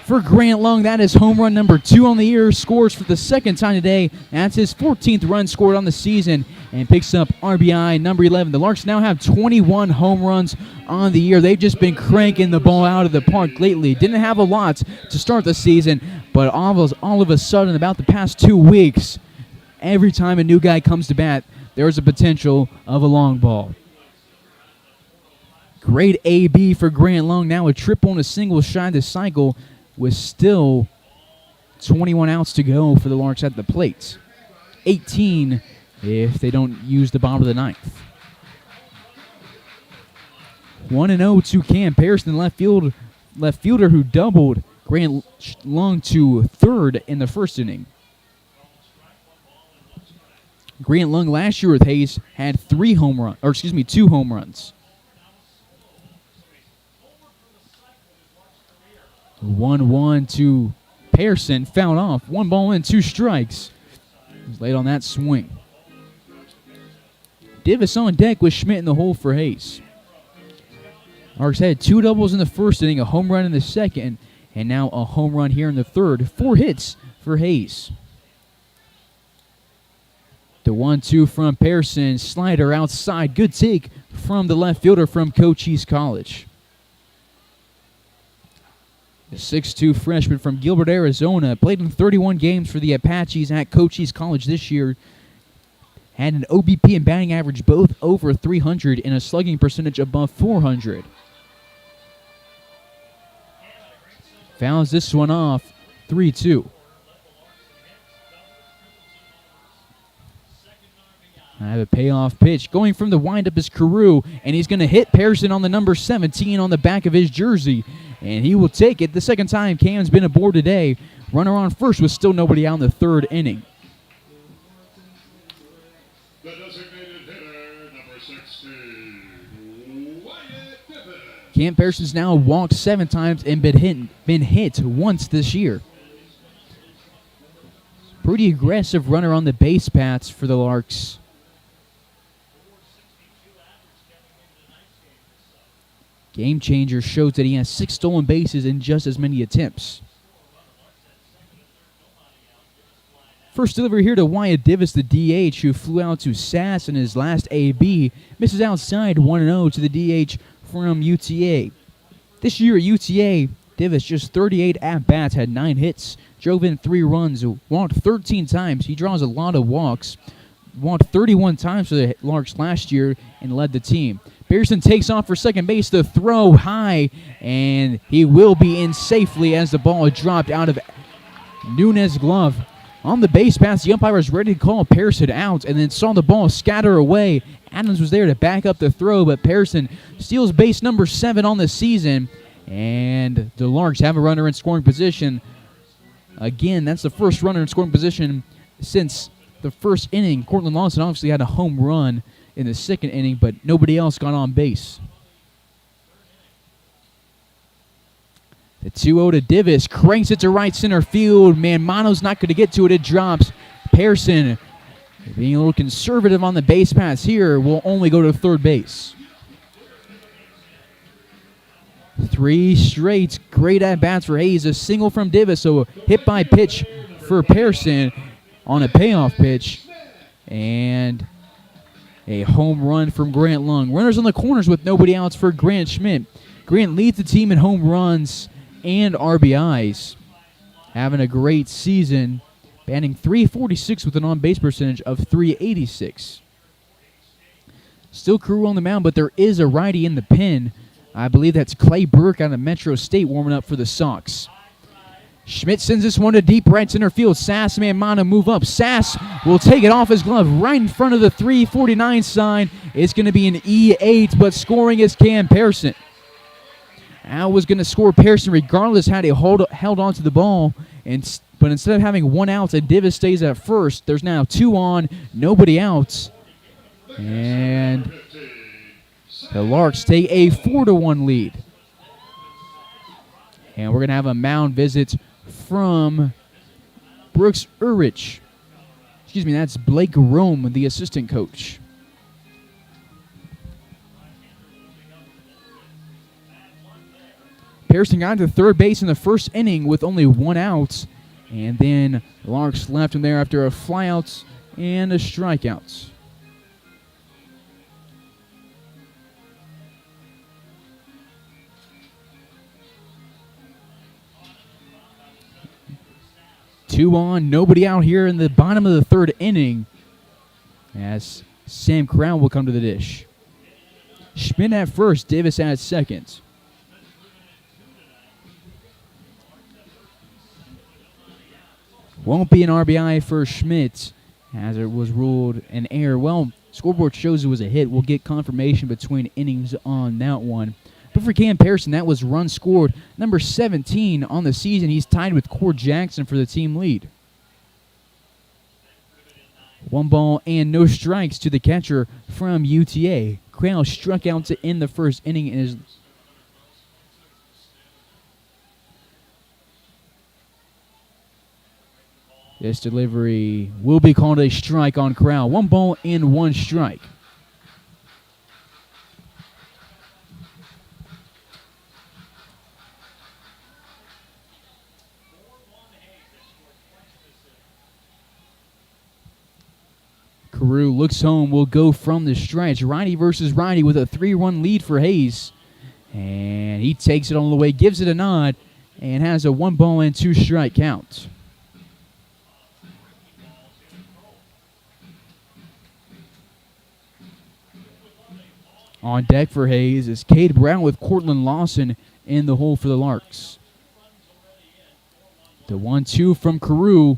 For Grant Lung, that is home run number 2 on the year, scores for the 2nd time today. That's his 14th run scored on the season and picks up RBI number 11. The Larks now have 21 home runs on the year. They've just been cranking the ball out of the park lately. Didn't have a lot to start the season, but all of a sudden, about the past 2 weeks, every time a new guy comes to bat, there's a potential of a long ball. Great AB for Grant Lung. Now a triple and a single shy this cycle, with still 21 outs to go for the Larks at the plate. 18 if they don't use the bottom of the 9th. 1-0 to Cam Pearson, left fielder who doubled Grant Lung to 3rd in the 1st inning. Grant Lung last year with Hays had 2 home runs. 1-1 to Pearson, fouled off. 1 ball in, 2 strikes. He's late on that swing. Divis on deck with Schmidt in the hole for Hays. Larks had 2 doubles in the 1st inning, a home run in the 2nd, and now a home run here in the 3rd. 4 hits for Hays. The 1-2 from Pearson, slider outside. Good take from the left fielder from Cochise College. The 6'2 freshman from Gilbert, Arizona, played in 31 games for the Apaches at Cochise College this year. Had an OBP and batting average both over 300 and a slugging percentage above 400. Fouls this one off, 3-2. I have a payoff pitch. Going from the windup is Carew, and he's going to hit Pearson on the number 17 on the back of his jersey. And he will take it. The 2nd time Cam's been aboard today. Runner on first with still nobody out in the 3rd inning. The designated hitter, number 16, Wyatt Divis. Cam Pearson's now walked 7 times and been hit once this year. Pretty aggressive runner on the base paths for the Larks. Game Changer shows that he has 6 stolen bases in just as many attempts. First delivery here to Wyatt Divis, the DH, who flew out to Sass in his last AB. Misses outside 1-0 to the DH from UTA. This year at UTA, Divis just 38 at-bats, had 9 hits, drove in 3 runs, walked 13 times. He draws a lot of walks. Walked 31 times for the Larks last year and led the team. Pearson takes off for second base. The throw high, and he will be in safely as the ball dropped out of Nunez's glove. On the base pass, the umpire was ready to call Pearson out and then saw the ball scatter away. Adams was there to back up the throw, but Pearson steals base number 7 on the season, and the Larks have a runner in scoring position. Again, that's the first runner in scoring position since the 1st inning. Cortland Lawson obviously had a home run in the 2nd inning, but nobody else got on base. The 2-0 to Divis, cranks it to right center field. Man, Mono's not going to get to it. It drops. Pearson, being a little conservative on the base pass here, will only go to 3rd base. 3 straight great at-bats for Hays. A single from Divis, so a hit by pitch for Pearson on a payoff pitch. And a home run from Grant Lung. Runners on the corners with nobody outs for Grant Schmidt. Grant leads the team in home runs and RBIs. Having a great season, batting .346 with an on-base percentage of .386. Still Crowl on the mound, but there is a righty in the pen. I believe that's Clay Burke out of Metro State warming up for the Sox. Schmidt sends this one to deep right center field. Sass and Mana move up. Sass will take it off his glove right in front of the 349 sign. It's going to be an E8, but scoring is Cam Pearson. Al was going to score Pearson regardless how he held on to the ball. But instead of having one out and Divis stays at first, there's now 2 on, nobody out. And the Larks take a 4-1 lead. And we're going to have a mound visit from Brooks Urich. Excuse me, that's Blake Rome, the assistant coach. Pearson got to third base in the first inning with only 1 out. And then the Larks left him there after a flyout and a strikeout. Two on, nobody out here in the bottom of the third inning as Sam Crowl will come to the dish. Schmidt at first, Davis at second. Won't be an RBI for Schmidt as it was ruled an error. Well, scoreboard shows it was a hit. We'll get confirmation between innings on that one. But for Cam Pearson, that was run scored number 17 on the season. He's tied with Cord Jackson for the team lead. 1 ball and no strikes to the catcher from UTA. Crowl struck out to end the first inning and is this delivery will be called a strike on Crowl. 1 ball and 1 strike. Carew looks home, will go from the stretch. Righty versus righty with a 3-run lead for Hayes. And he takes it all the way, gives it a nod, and has a 1 ball and 2 strike count. On deck for Hayes is Cade Brown with Cortland Lawson in the hole for the Larks. The 1-2 from Carew.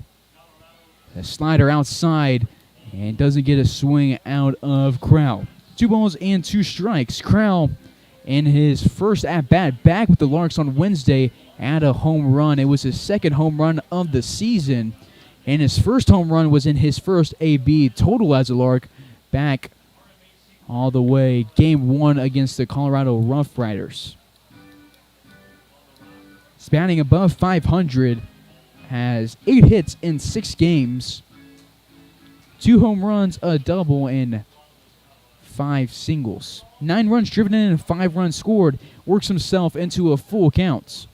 A slider outside and doesn't get a swing out of Crowl. 2 balls and 2 strikes. Crowl in his first at-bat back with the Larks on Wednesday had a home run. It was his second home run of the season. And his first home run was in his first AB total as a Lark back all the way game 1 against the Colorado Rough Riders. He's batting above 500, has 8 hits in 6 games, 2 home runs, a double, and 5 singles. 9 runs driven in and 5 runs scored. Works himself into a full count.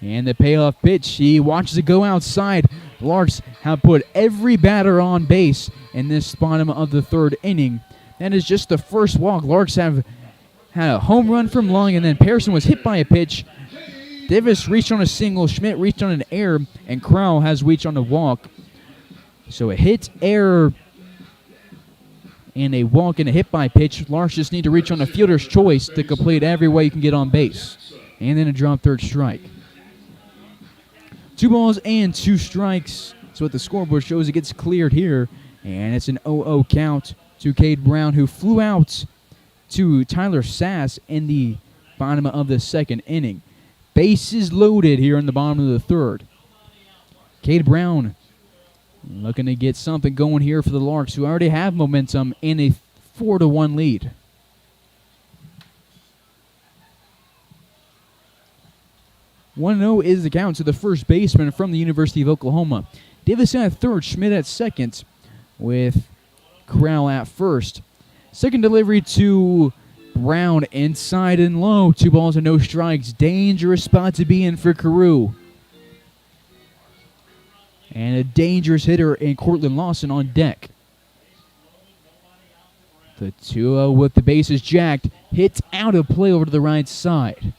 And the payoff pitch, he watches it go outside. Larks have put every batter on base in this bottom of the third inning. That is just the first walk. Larks have had a home run from Lung, and then Pearson was hit by a pitch. Davis reached on a single, Schmidt reached on an error, and Crowl has reached on a walk. So a hit, error, and a walk and a hit by pitch. Larks just need to reach on a fielder's choice to complete every way you can get on base. And then a drop third strike. 2 balls and 2 strikes. So what the scoreboard shows, it gets cleared here. And it's an 0-0 count to Cade Brown, who flew out to Tyler Sass in the bottom of the second inning. Bases loaded here in the bottom of the third. Cade Brown looking to get something going here for the Larks, who already have momentum in a 4-1 lead. (1-0) is the count to the first baseman from the University of Oklahoma. Davis at third, Schmidt at second, with Crowl at first. Second delivery to Brown inside and low. 2 balls and no strikes. Dangerous spot to be in for Crowl. And a dangerous hitter in Cortland Lawson on deck. The 2-0 with the bases jacked. Hits out of play over to the right side.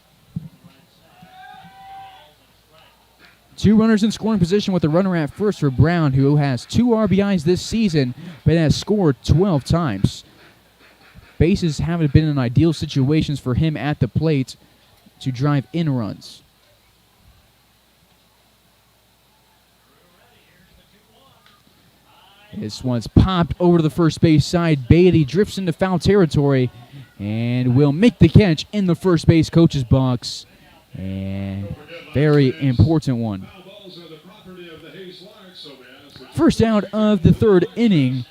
2 runners in scoring position with a runner at first for Brown, who has 2 RBIs this season, but has scored 12 times. Bases haven't been in ideal situations for him at the plate to drive in runs. This one's popped over to the first base side. Beatty drifts into foul territory and will make the catch in the first base coach's box. And very important one. First out of the 3rd inning.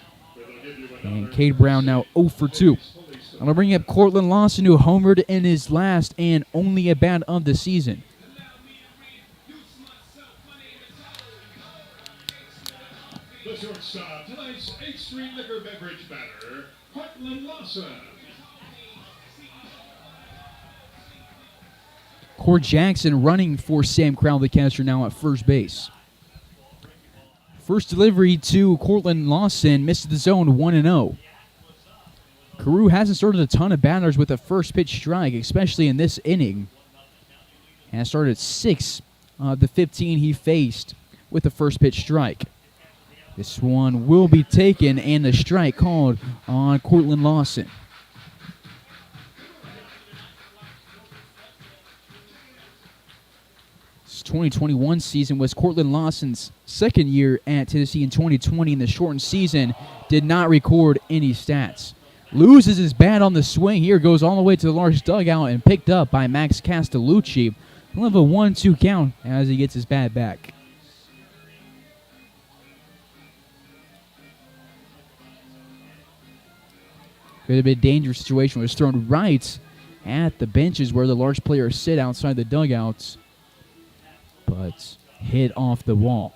And Cade Brown now 0 for 2. I'm going to bring up Cortland Lawson, who homered in his last and only at bat of the season. The shortstop, tonight's 8th Street Liquor Beverage batter, Cortland Lawson. Cord Jackson running for Sam Crowl, the catcher, now at first base. First delivery to Cortland Lawson, missed the zone 1-0. Crowl hasn't started a ton of batters with a first pitch strike, especially in this inning. And started 6 of the 15 he faced with a first pitch strike. This one will be taken and a strike called on Cortland Lawson. This 2021 season was Cortland Lawson's second year at Tennessee. In 2020, in the shortened season, did not record any stats. Loses his bat on the swing here, goes all the way to the Larks dugout and picked up by Max Castellucci. He'll have a 1-2 count as he gets his bat back. Could have been a dangerous situation. It was thrown right at the benches where the Larks players sit outside the dugouts, but hit off the wall.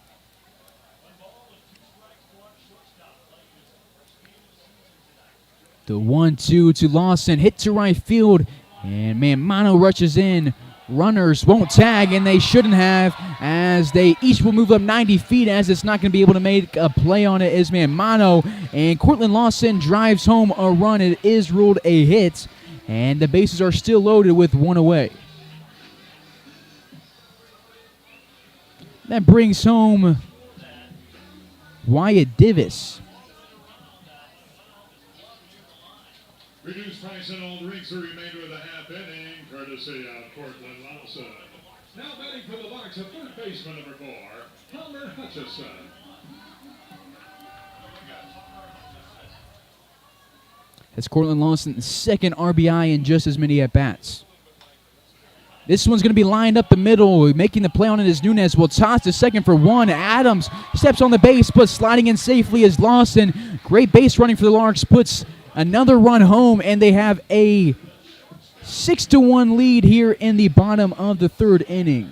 The 1-2 to Lawson, hit to right field, and Mano rushes in. Runners won't tag, and they shouldn't have, as they each will move up 90 feet, as it's not going to be able to make a play on it is Mano, and Cortland Lawson drives home a run. It is ruled a hit, and the bases are still loaded with 1 away. That brings home Wyatt Divis. Reduced price on all drinks the remainder of the half inning, courtesy of Cortland Lawson. Now batting for the Larks at third baseman number 4, Palmer Hutchison. That's Cortland Lawson's second RBI in just as many at-bats. This one's going to be lined up the middle. Making the play on it is Nunez. Will toss to second for 1. Adams steps on the base, but sliding in safely is Lawson. Great base running for the Larks. Puts another run home, and they have a 6-1 lead here in the bottom of the 3rd inning.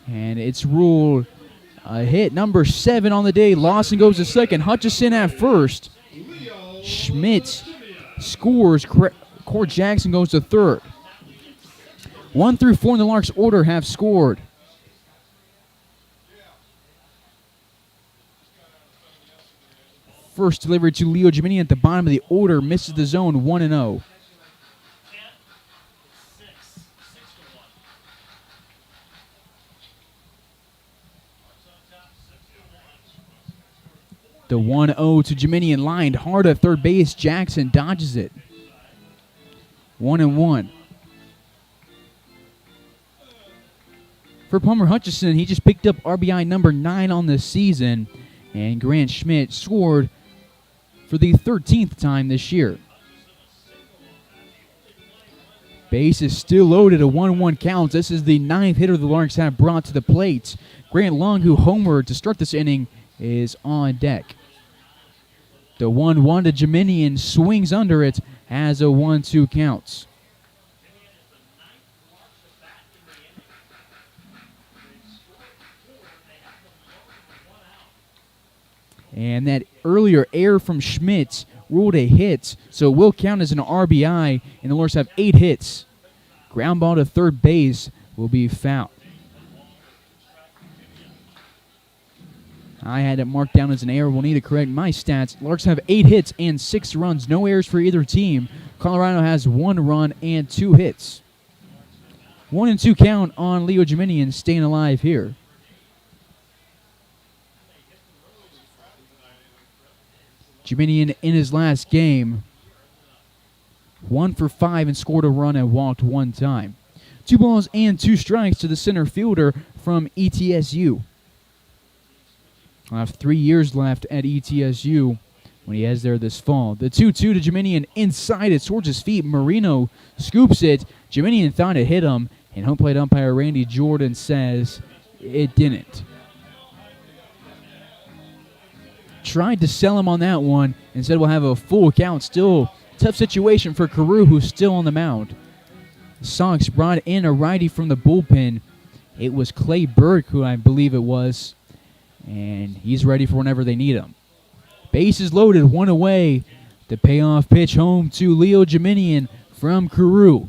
And it's ruled a hit. Number 7 on the day. Lawson goes to second. Hutchison at first. Schmidt scores. Cord Jackson goes to third. 1 through 4 in the Larks order have scored. First delivery to Leo Gemini at the bottom of the order. Misses the zone 1-0. The 1-0 to Gemini and lined hard at third base. Jackson dodges it. 1-1. For Palmer Hutchison, he just picked up RBI number 9 on the season. And Grant Schmidt scored for the 13th time this year. Base is still loaded, a 1-1 count. This is the 9th hitter the Larks have brought to the plate. Grant Long, who homered to start this inning, is on deck. The 1-1 to Geminian swings under it as a 1-2 count. And that earlier error from Schmidt ruled a hit, so it will count as an RBI, and the Larks have 8 hits. Ground ball to third base will be foul. I had it marked down as an error. We'll need to correct my stats. Larks have 8 hits and 6 runs. No errors for either team. Colorado has 1 run and 2 hits. 1-2 count on Leo Geminian staying alive here. Geminian in his last game, 1 for 5 and scored a run and walked 1 time. 2 balls and 2 strikes to the center fielder from ETSU. I'll have 3 years left at ETSU when he heads there this fall. The 2-2 to Geminian inside it, towards his feet. Marino scoops it. Geminian thought it hit him, and home plate umpire Randy Jordan says it didn't. Tried to sell him on that one and said we'll have a full count. Still tough situation for Carew, who's still on the mound. The Sox brought in a righty from the bullpen. It was Clay Burke, who I believe it was, and he's ready for whenever they need him. Bases loaded, 1 away. The payoff pitch home to Leo Geminian from Carew.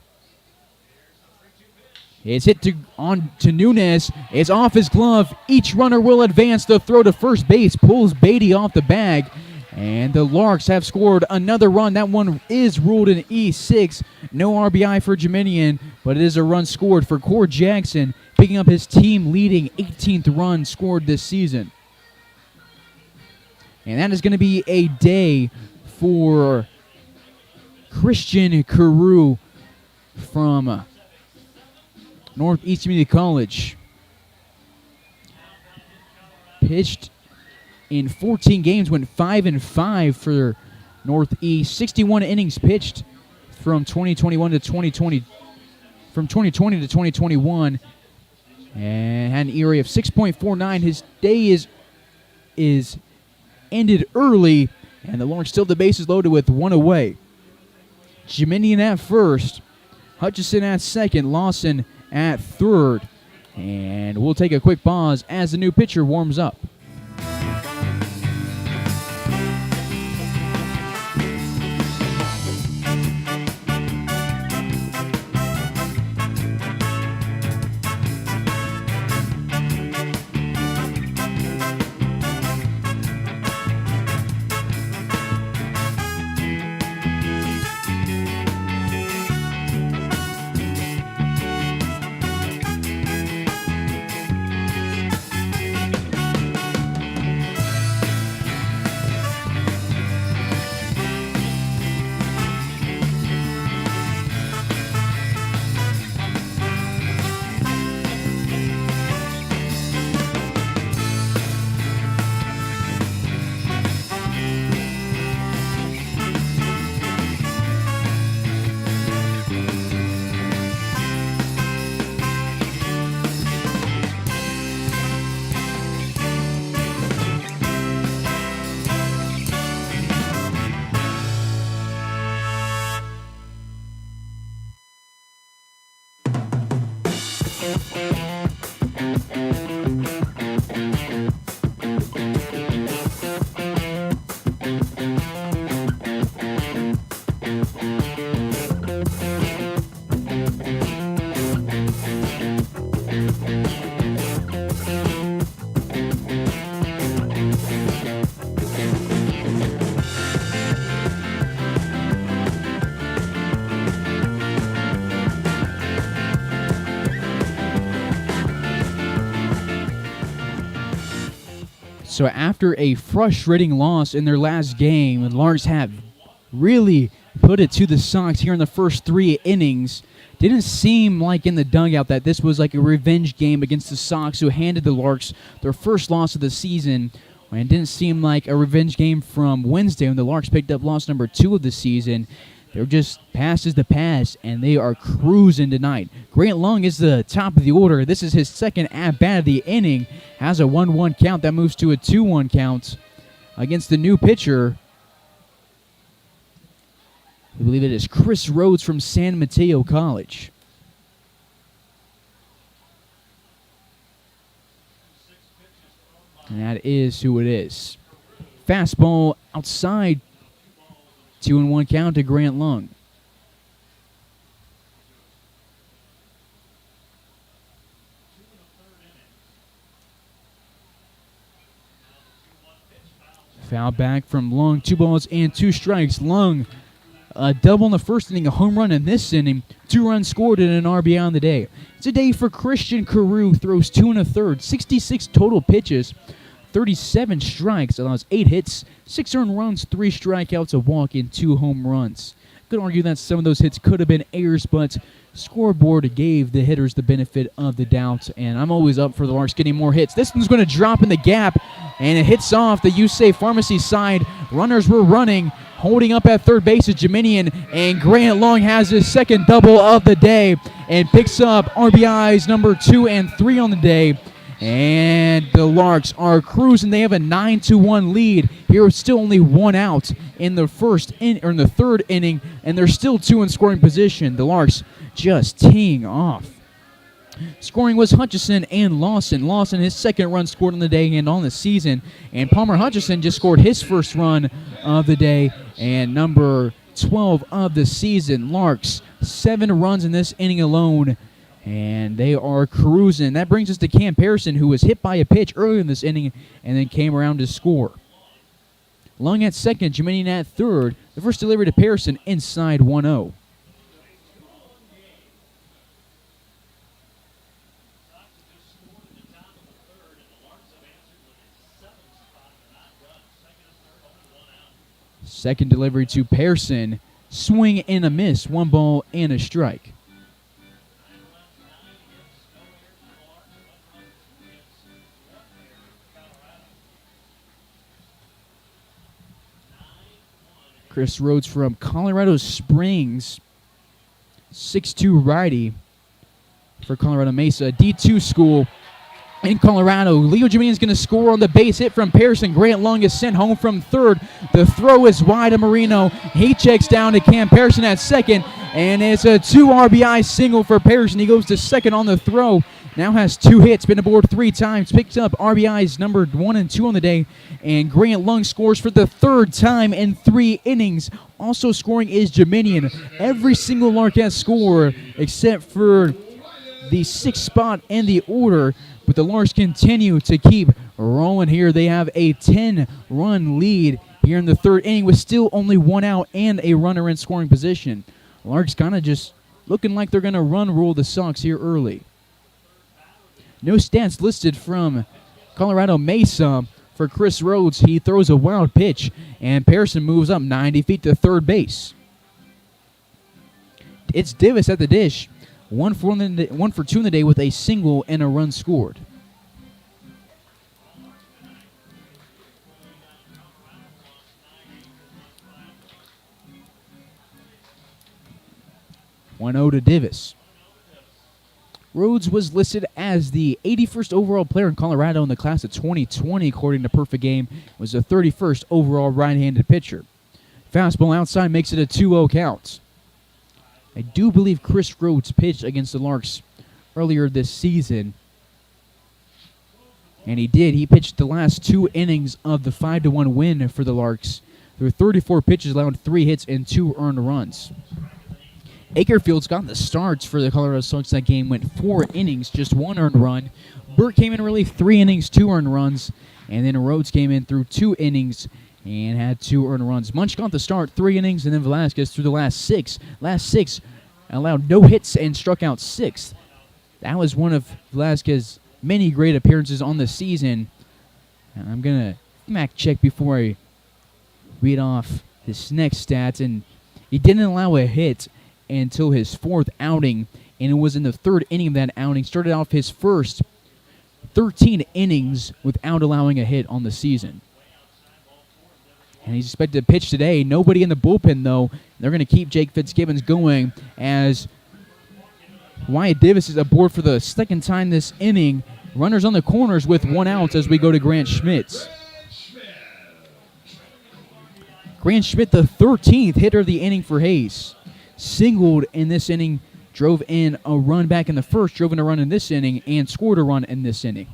It's hit to Nunez. It's off his glove. Each runner will advance. The throw to first base pulls Beatty off the bag. And the Larks have scored another run. That one is ruled an E6. No RBI for Geminian, but it is a run scored for Cord Jackson, picking up his team-leading 18th run scored this season. And that is going to be a day for Christian Carew from Northeast Community College. Pitched in 14 games, went 5-5 for Northeast. 61 innings pitched from 2021 to 2020, from 2020 to 2021, and had an ERA of 6.49. His day is ended early, and the Larks still the bases loaded with 1 away. Geminian at first, Hutchison at second, Lawson at third, and we'll take a quick pause as the new pitcher warms up. So after a frustrating loss in their last game, the Larks have really put it to the Sox here in the first 3 innings. Didn't seem like in the dugout that this was like a revenge game against the Sox, who handed the Larks their first loss of the season. And it didn't seem like a revenge game from Wednesday when the Larks picked up loss number 2 of the season. They're just past is the past, and they are cruising tonight. Grant Lung is the top of the order. This is his second at-bat of the inning. Has a 1-1 count. That moves to a 2-1 count against the new pitcher. I believe it is Chris Rhodes from San Mateo College. And that is who it is. Fastball outside 2-1 count to Grant Lung. Foul back from Lung. 2 balls and 2 strikes. Lung, a double in the first inning, a home run in this inning. 2 runs scored and an RBI on the day. It's a day for Christian Carew. Throws 2 1/3, 66 total pitches, 37 strikes, allows 8 hits, 6 earned runs, 3 strikeouts, a walk, and 2 home runs. Could argue that some of those hits could have been errors, but scoreboard gave the hitters the benefit of the doubt, and I'm always up for the Larks getting more hits. This one's going to drop in the gap, and it hits off the USAFE Pharmacy side. Runners were running. Holding up at third base is Jeminian, and Grant Long has his second double of the day and picks up RBIs number 2 and 3 on the day. And the Larks are cruising. They have a 9-1 lead. Here it's still only 1 out in the third inning, and they're still 2 in scoring position. The Larks just teeing off. Scoring was Hutchison and Lawson. Lawson, his second run scored on the day and on the season. And Palmer Hutchison just scored his first run of the day and number 12 of the season. Larks, 7 runs in this inning alone, and they are cruising. That brings us to Cam Pearson, who was hit by a pitch earlier in this inning and then came around to score. Lung at second, Jeminian at third. The first delivery to Pearson inside 1-0. Second delivery to Pearson. Swing and a miss. 1 ball and a strike. Chris Rhodes from Colorado Springs. 6'2" righty for Colorado Mesa. D2 school in Colorado. Leo Jeminian is going to score on the base hit from Pearson. Grant Lung is sent home from third. The throw is wide to Marino. He checks down to Cam Pearson at second, and it's a 2 RBI single for Pearson. He goes to second on the throw. Now has 2 hits, been aboard 3 times, picks up RBIs number 1 and 2 on the day, and Grant Lung scores for the 3rd time in 3 innings. Also scoring is Jeminian. Every single Lark has scored except for the 6th spot in the order. But the Larks continue to keep rolling here. They have a 10-run lead here in the 3rd inning with still only 1 out and a runner in scoring position. Larks kind of just looking like they're going to run rule the Sox here early. No stats listed from Colorado Mesa for Chris Rhodes. He throws a wild pitch, and Pearson moves up 90 feet to third base. It's Davis at the dish. 1 for 2 in the day with a single and a run scored. (1-0) to Davis. Rhodes was listed as the 81st overall player in Colorado in the class of 2020, according to Perfect Game. Was the 31st overall right-handed pitcher. Fastball outside makes it a 2-0 count. I do believe Chris Rhodes pitched against the Larks earlier this season. And he did. He pitched the last 2 innings of the 5-1 win for the Larks. There were 34 pitches, allowed 3 hits and 2 earned runs. Akerfield's got the starts for the Colorado Sox. That game went 4 innings, just 1 earned run. Burt came in relief, 3 innings, 2 earned runs. And then Rhodes came in through 2 innings and had 2 earned runs. Munch got the start, 3 innings, and then Velasquez through the last 6. Last 6 allowed no hits and struck out 6. That was one of Velasquez's many great appearances on the season. And I'm going to fact check before I read off his next stats. And he didn't allow a hit until his 4th outing, and it was in the 3rd inning of that outing. Started off his first 13 innings without allowing a hit on the season. And he's expected to pitch today. Nobody in the bullpen, though. They're going to keep Jake Fitzgibbons going as Wyatt Davis is aboard for the 2nd time this inning. Runners on the corners with 1 out as we go to Grant Schmitz. Grant Schmidt, the 13th hitter of the inning for Hayes. Singled in this inning, drove in a run back in the 1st, drove in a run in this inning, and scored a run in this inning.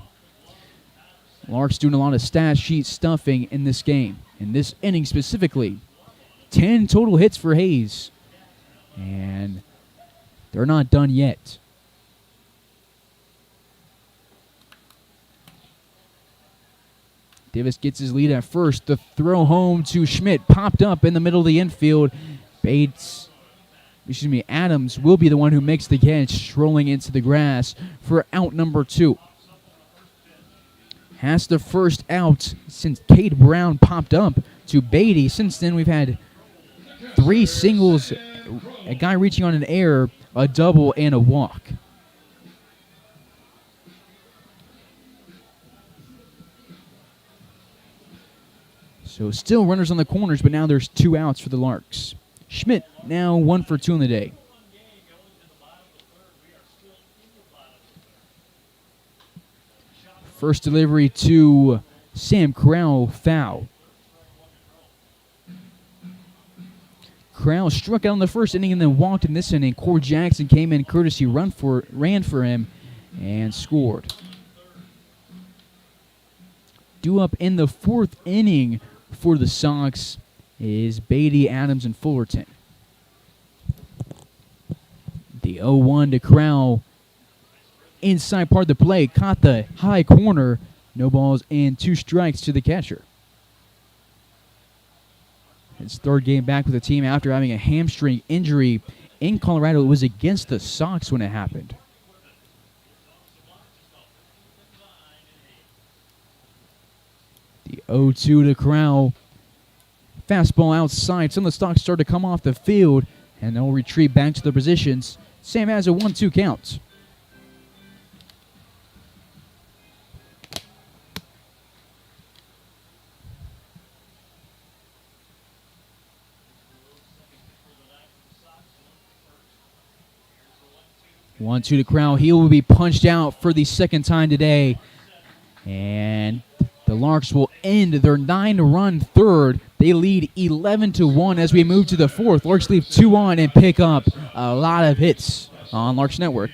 Larks doing a lot of stat sheet stuffing in this game. In this inning specifically, 10 total hits for Hayes. And they're not done yet. Davis gets his lead at first. The throw home to Schmidt popped up in the middle of the infield. Adams will be the one who makes the catch, strolling into the grass for out number 2. Has the first out since Cade Brown popped up to Beatty. Since then, we've had 3 singles, a guy reaching on an error, a double, and a walk. So still runners on the corners, but now there's 2 outs for the Larks. Schmidt now 1 for 2 on the day. First delivery to Sam Crowl, foul. Crowl struck out in the first inning and then walked in this inning. Cord Jackson came in courtesy ran for him and scored. Due up in the 4th inning for the Sox is Beatty, Adams, and Fullerton. The 0-1 to Crowl. Inside part of the play, caught the high corner. No balls and 2 strikes to the catcher. His 3rd game back with the team after having a hamstring injury in Colorado. It was against the Sox when it happened. The 0-2 to Crowl. Fastball outside. Some of the Sox start to come off the field, and they'll retreat back to their positions. Sam has a 1-2 count. One, 2 to Crowl. He will be punched out for the 2nd time today. And the Larks will end their 9-run 3rd. They lead 11-1 as we move to the 4th. Larks leave 2 on and pick up a lot of hits on Larks Network.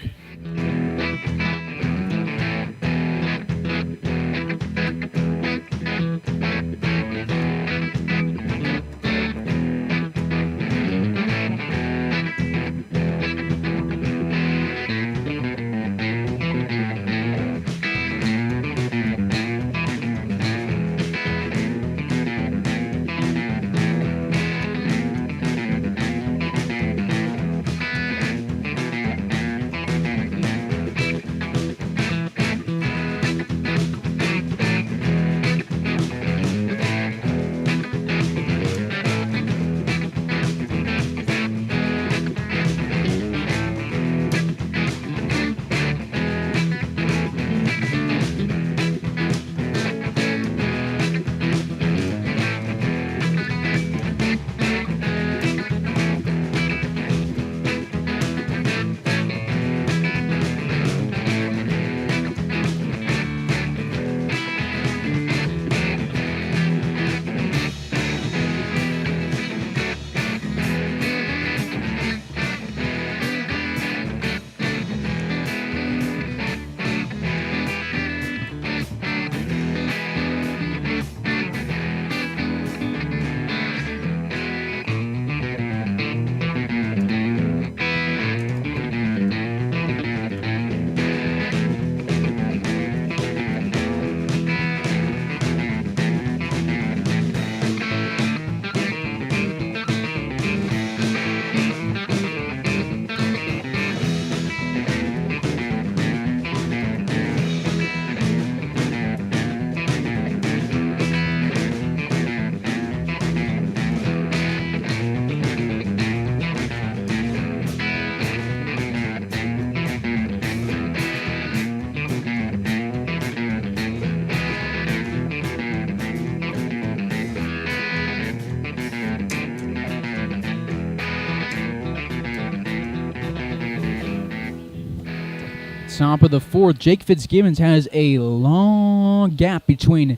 Top of the 4th, Jake Fitzgibbons has a long gap between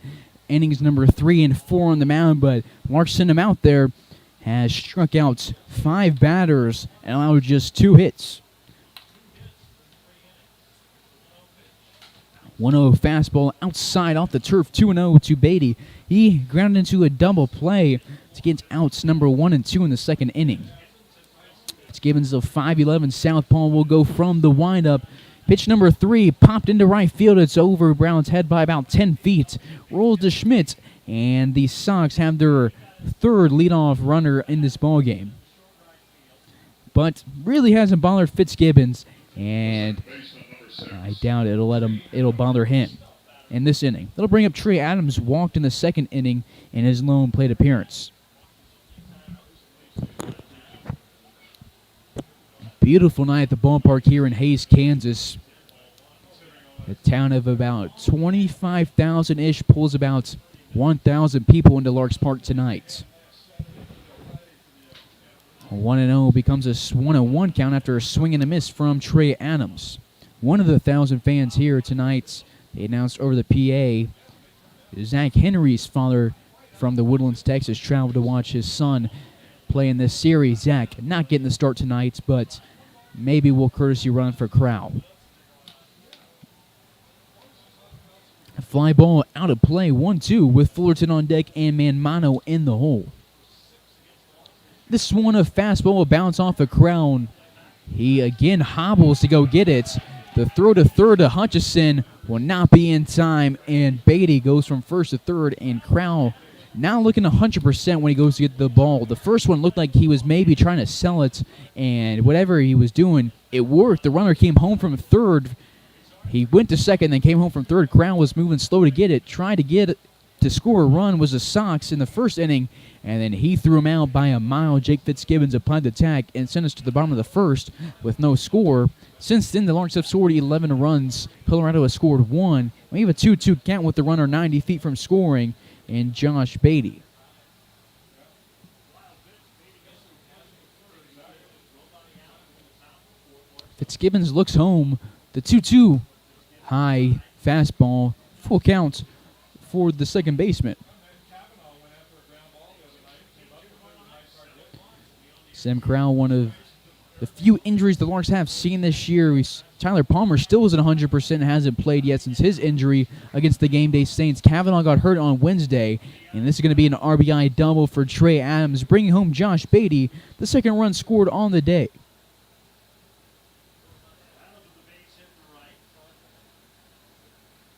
innings number 3 and 4 on the mound, but Larks sent him out there, has struck out 5 batters and allowed just 2 hits. 1-0 fastball outside off the turf, 2-0 to Beatty. He grounded into a double play to get outs number 1 and 2 in the second inning. Fitzgibbons, the 5'11 southpaw, will go from the windup. Pitch number 3 popped into right field. It's over Brown's head by about 10 feet. Rolls to Schmidt, and the Sox have their third leadoff runner in this ballgame. But really hasn't bothered Fitzgibbons, and I doubt it'll bother him in this inning. That'll bring up Trey Adams, walked in the second inning in his lone plate appearance. Beautiful night at the ballpark here in Hays, Kansas. A town of about 25,000-ish pulls about 1,000 people into Larks Park tonight. 1-0 becomes a 1-1 count after a swing and a miss from Trey Adams. One of the 1,000 fans here tonight, they announced over the PA, Zach Henry's father from the Woodlands, Texas, traveled to watch his son play in this series. Zach not getting the start tonight, but maybe will courtesy run for Crowl. A fly ball out of play, 1-2 with Fullerton on deck and Manmano in the hole. This one, a fastball will bounce off a Crown. He again hobbles to go get it. The throw to third to Hutchison will not be in time, and Beatty goes from first to third, and Crowl now looking 100% when he goes to get the ball. The first one looked like he was maybe trying to sell it, and whatever he was doing, it worked. The runner came home from third. He went to second, then came home from third. Crowl was moving slow to get it. Tried to get it to score a run was the Sox in the first inning, and then he threw him out by a mile. Jake Fitzgibbons applied the tack and sent us to the bottom of the first with no score. Since then, the Larks have scored 11 runs. Colorado has scored 1. We have a 2-2 count with the runner 90 feet from scoring, and Josh Beatty. Fitzgibbons looks home. The 2-2 high fastball, full count for the second baseman. Sam Crowl, one of the few injuries the Larks have seen this year. Tyler Palmer still isn't 100% and hasn't played yet since his injury against the Game Day Saints. Kavanaugh got hurt on Wednesday, and this is going to be an RBI double for Trey Adams, bringing home Josh Beatty, the second run scored on the day.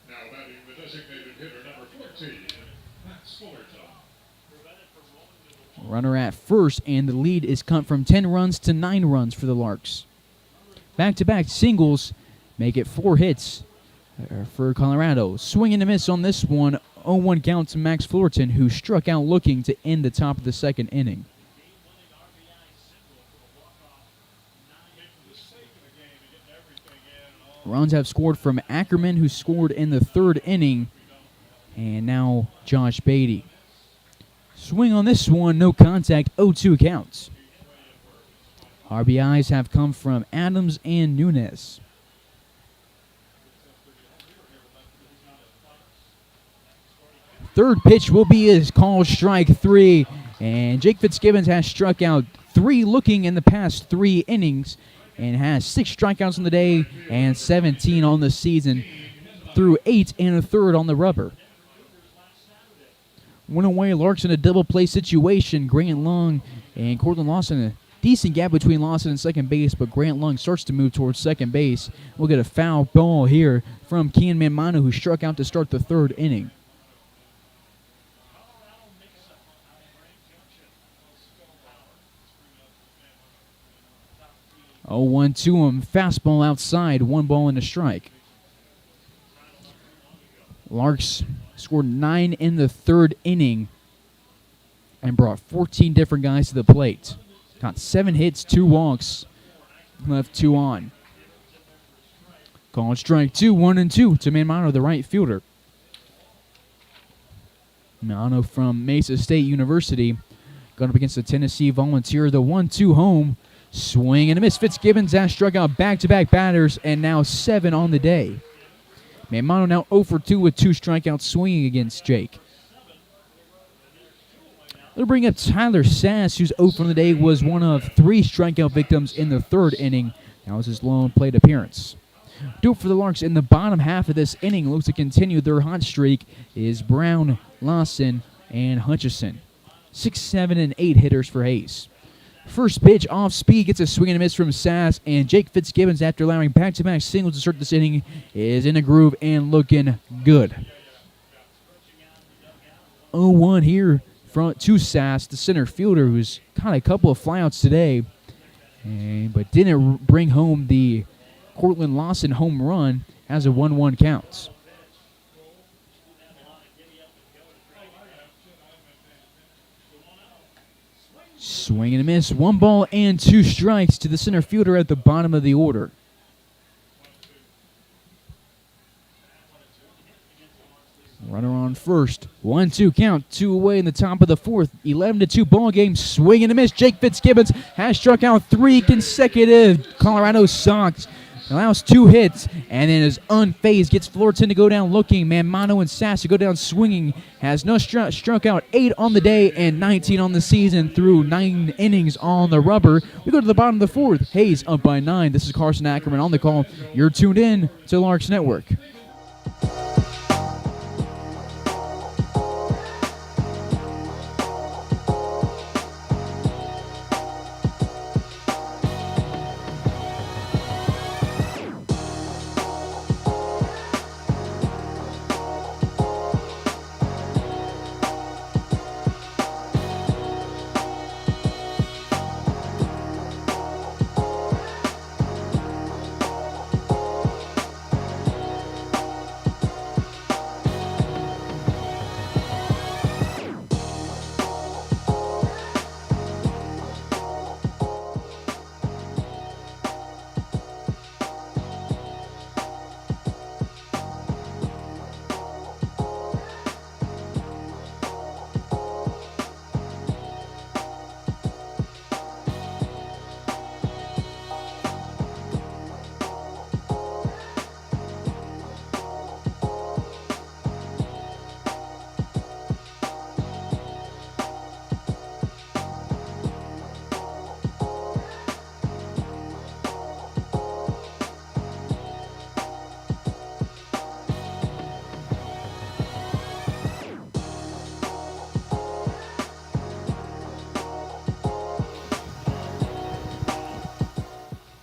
Now batting the designated hitter number 14, Max Fullerton. Runner at first, and the lead is cut from 10 runs to 9 runs for the Larks. Back-to-back singles make it 4 hits for Colorado. Swing and a miss on this one. 0-1 count to Max Fullerton, who struck out looking to end the top of the second inning. Runs have scored from Ackerman, who scored in the third inning, and now Josh Beatty. Swing on this one, no contact, 0-2 counts. RBIs have come from Adams and Nunes. Third pitch will be his call, strike 3, and Jake Fitzgibbons has struck out 3 looking in the past 3 innings and has 6 strikeouts on the day and 17 on the season through 8 and a third on the rubber. One away, Larks in a double play situation. Grant Long and Cortland Lawson, a decent gap between Lawson and second base, but Grant Long starts to move towards second base. We'll get a foul ball here from Kian Manmano, who struck out to start the third inning. Oh, 1 to him. Fastball outside. 1 ball and a strike. Larks scored 9 in the third inning and brought 14 different guys to the plate. Got 7 hits, 2 walks, left 2 on. Call strike 2, 1-2 to Manmano, the right fielder. Manmano from Mesa State University going up against the Tennessee Volunteer. The 1-2 home. Swing and a miss. Fitzgibbons has struck out back-to-back batters and now 7 on the day. Manmano now 0 for 2 with 2 strikeouts swinging against Jake. They'll bring up Tyler Sass, who's 0 for the day, was one of 3 strikeout victims in the third inning. That was his lone plate appearance. Do it for the Larks in the bottom half of this inning. Looks to continue their hot streak is Brown, Lawson, and Hutchison. 6, 7, and 8 hitters for Hayes. First pitch off speed, gets a swing and a miss from Sass, and Jake Fitzgibbons, after allowing back-to-back singles to start this inning, is in a groove and looking good. 0-1 here to Sass, the center fielder, who's caught a couple of flyouts today, but didn't bring home the Cortland Lawson home run. Has a 1-1 count. Swing and a miss. 1 ball and 2 strikes to the center fielder at the bottom of the order. Runner on first. 1-2 count. 2 away in the top of the fourth. 11-2 ball game. Swing and a miss. Jake Fitzgibbons has struck out 3 consecutive. Colorado Sox allows 2 hits and then is unfazed. Gets Fullerton to go down looking. Manmano and Sass to go down swinging. Has no struck out 8 on the day and 19 on the season through 9 innings on the rubber. We go to the bottom of the fourth. Hayes up by 9. This is Carson Ackerman on the call. You're tuned in to Larks Network.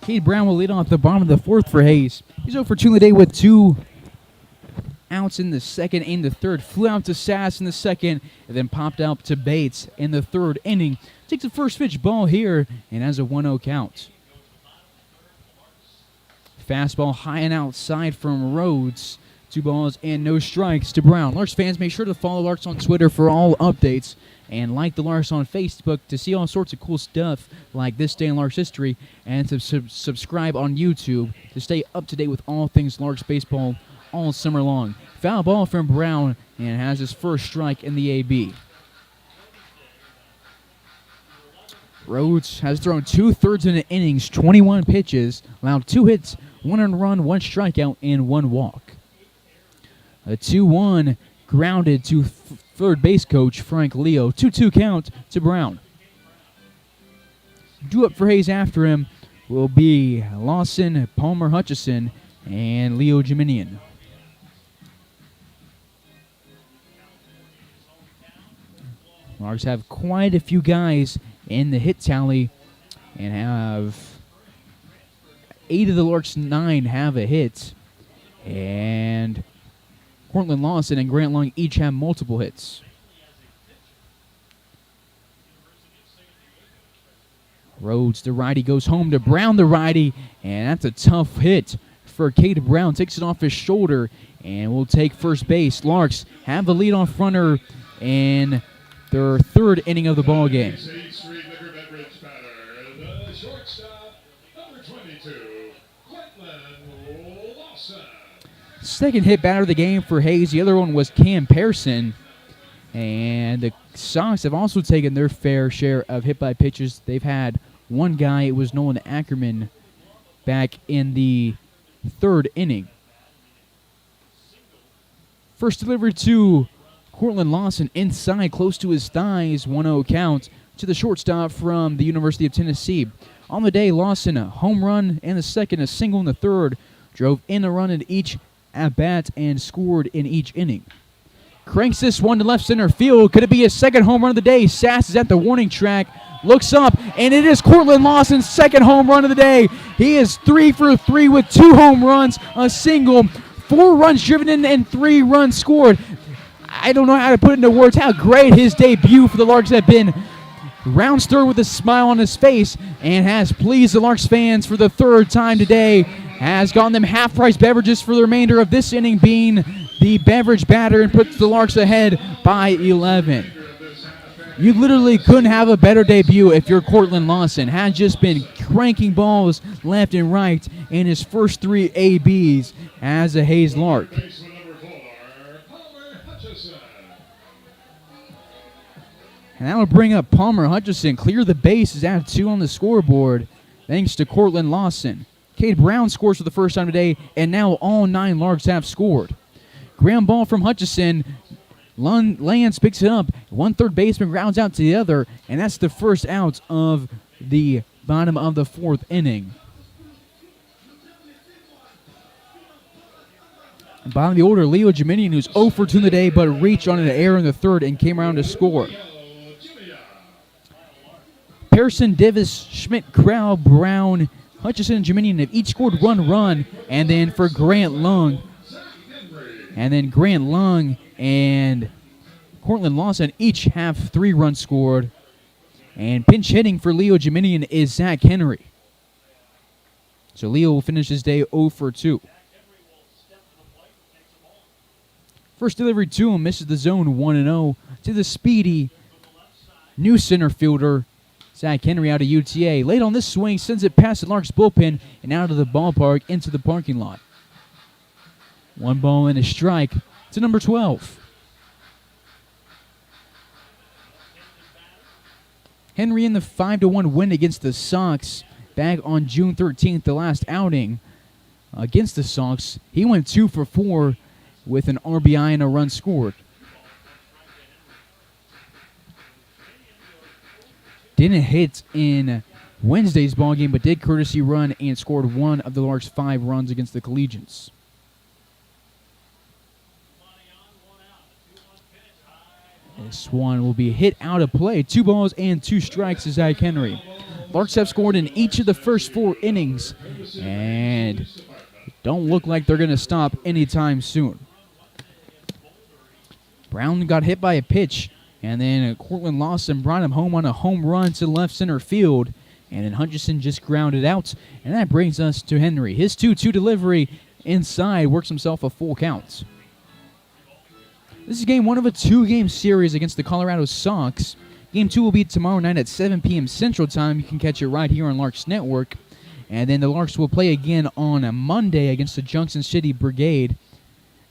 Cade Brown will lead off the bottom of the fourth for Hayes. He's 0 for 2 in the day with 2 outs in the second and the third. Flew out to Sass in the second and then popped out to Bates in the third inning. Takes the first pitch ball here and has a 1-0 count. Fastball high and outside from Rhodes. 2 balls and no strikes to Brown. Larks fans, make sure to follow Larks on Twitter for all updates and like the Larks on Facebook to see all sorts of cool stuff like this day in Larks history, and to subscribe on YouTube to stay up to date with all things Larks baseball all summer long. Foul ball from Brown, and has his first strike in the AB. Rhodes has thrown 2/3 in the innings, 21 pitches, allowed 2 hits, 1 earned run, 1 strikeout, and 1 walk. A 2-1 grounded to third base coach Frank Leo. 2-2 count to Brown. Due up for Hayes after him will be Lawson, Palmer Hutchison, and Leo Jiminian. Larks have quite a few guys in the hit tally and have 8 of the Larks' 9 have a hit. And Cortland Lawson and Grant Long each have multiple hits. Rhodes, the righty, goes home to Brown, the righty, and that's a tough hit for Cade Brown. Takes it off his shoulder and will take first base. Larks have the leadoff runner in their third inning of the ball game. The shortstop, number 22, Cortland Lawson. Second hit batter of the game for Hayes. The other one was Cam Pearson. And the Sox have also taken their fair share of hit by pitches. They've had one guy, it was Nolan Ackerman, back in the third inning. First delivery to Cortland Lawson inside, close to his thighs, 1-0 count to the shortstop from the University of Tennessee. On the day, Lawson a home run in the second, a single in the third, drove in a run in each at-bat and scored in each inning. Cranks this one to left center field. Could it be his second home run of the day? Sass is at the warning track, looks up, and it is Cortland Lawson's second home run of the day. He is 3 for 3 with 2 home runs, a single, 4 runs driven in, and 3 runs scored. I don't know how to put into words how great his debut for the Larks have been. Rounds third with a smile on his face and has pleased the Larks fans for the 3rd time today. Has gotten them half-price beverages for the remainder of this inning, being the beverage batter, and puts the Larks ahead by 11. You literally couldn't have a better debut if you're Cortland Lawson. Has just been cranking balls left and right in his first 3 ABs as a Hayes Lark. And that will bring up Palmer Hutchison. Clear the bases, add 2 on the scoreboard thanks to Cortland Lawson. Cade Brown scores for the first time today, and now all 9 Larks have scored. Ground ball from Hutchison. Lance picks it up. One third baseman grounds out to the other, and that's the first out of the bottom of the 4th inning. Bottom of the order, Leo Jiminian, who's 0 for 2 today, but reached on an error in the 3rd and came around to score. Pearson, Divis, Schmidt, Crowl, Brown, Hutchison, and Jiminian have each scored 1 run, and then for Grant Lung, and Cortland Lawson each have 3 runs scored. And pinch hitting for Leo Jiminian is Zach Henry. So Leo will finish his day 0 for 2. First delivery to him, misses the zone 1-0 to the speedy new center fielder, Zach Henry out of UTA. Late on this swing, sends it past the Larks bullpen and out of the ballpark into the parking lot. 1 ball and a strike to number 12. Henry in the 5-1 win against the Sox back on June 13th, the last outing against the Sox. He went 2 for 4 with an RBI and a run scored. Didn't hit in Wednesday's ballgame, but did courtesy run and scored 1 of the Larks' 5 runs against the Collegians. This one will be hit out of play. 2 balls and 2 strikes to Zach Henry. Larks have scored in each of the first 4 innings and don't look like they're going to stop anytime soon. Brown got hit by a pitch, and then Cortland Lawson brought him home on a home run to left center field, and then Hutchison just grounded out, and that brings us to Henry. His 2-2 delivery inside works himself a full count. This is game 1 of a 2-game series against the Colorado Sox. Game 2 will be tomorrow night at 7 p.m. Central Time. You can catch it right here on Larks Network. And then the Larks will play again on a Monday against the Junction City Brigade.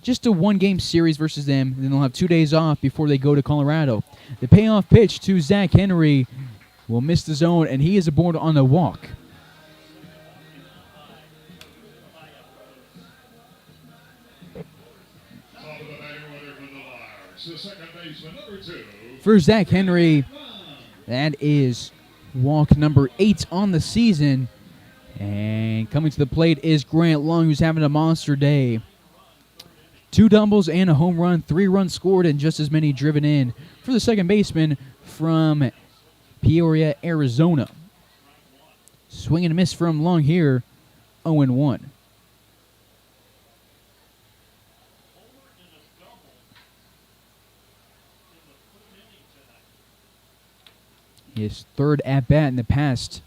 Just a 1-game series versus them. And then they'll have 2 days off before they go to Colorado. The payoff pitch to Zach Henry will miss the zone, and he is aboard on the walk. For Zach Henry, that is walk number 8 on the season. And coming to the plate is Grant Lung, who's having a monster day. 2 doubles and a home run, 3 runs scored, and just as many driven in for the second baseman from Peoria, Arizona. Swing and a miss from Lung here, 0-1. His 3rd at-bat in the past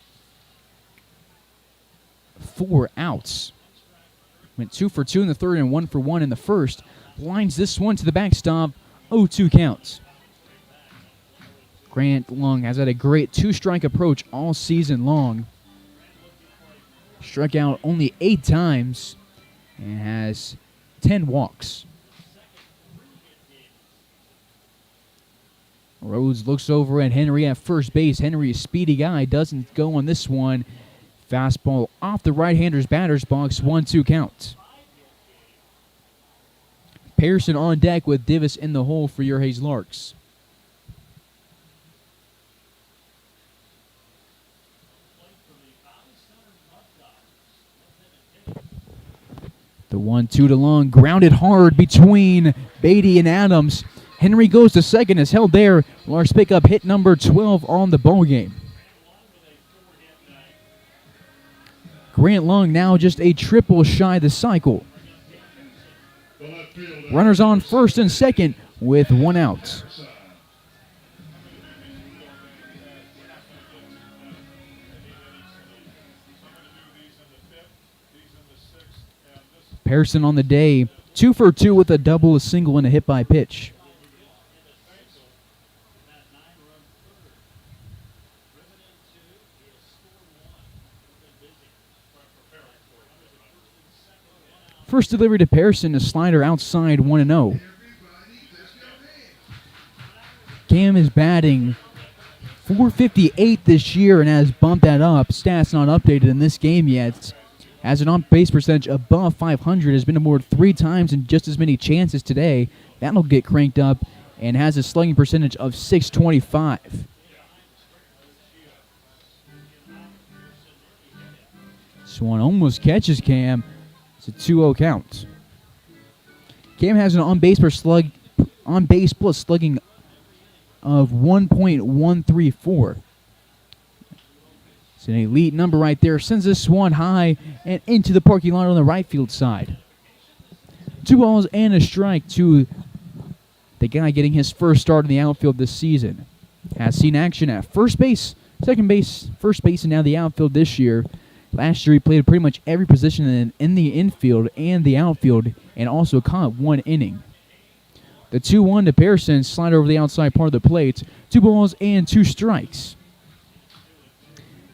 4 outs. Went 2 for 2 in the 3rd and 1 for 1 in the 1st. Lines this one to the backstop, 0-2 counts. Grant Lung has had a great 2-strike approach all season long. Struck out only 8 times and has 10 walks. Rhodes looks over at Henry at first base. Henry, a speedy guy, doesn't go on this one. Fastball off the right-hander's batter's box, 1-2 count. Pearson on deck with Divis in the hole for your Hayes Larks. The 1-2 to long, grounded hard between Beatty and Adams. Henry goes to second, is held there. Larks pick up hit number 12 on the ball game. Grant Long now just a triple shy the cycle. Runners on first and second with one out. Pearson on the day, 2 for 2 with a double, a single, and a hit by pitch. First delivery to Pearson, a slider outside 1-0. Cam is batting .458 this year and has bumped that up. Stats not updated in this game yet. Has an on-base percentage above 500, has been aboard 3 times in just as many chances today. That'll get cranked up and has a slugging percentage of .625. Swan almost catches Cam. It's a 2-0 count. Cam has an on-base plus slugging of 1.134. It's an elite number right there. Sends this one high and into the parking lot on the right field side. 2 balls and a strike to the guy getting his first start in the outfield this season. Has seen action at first base, second base, first base, and now the outfield this year. Last year he played pretty much every position in the infield and the outfield and also caught 1 inning. The 2-1 to Pearson, slide over the outside part of the plate. 2 balls and 2 strikes.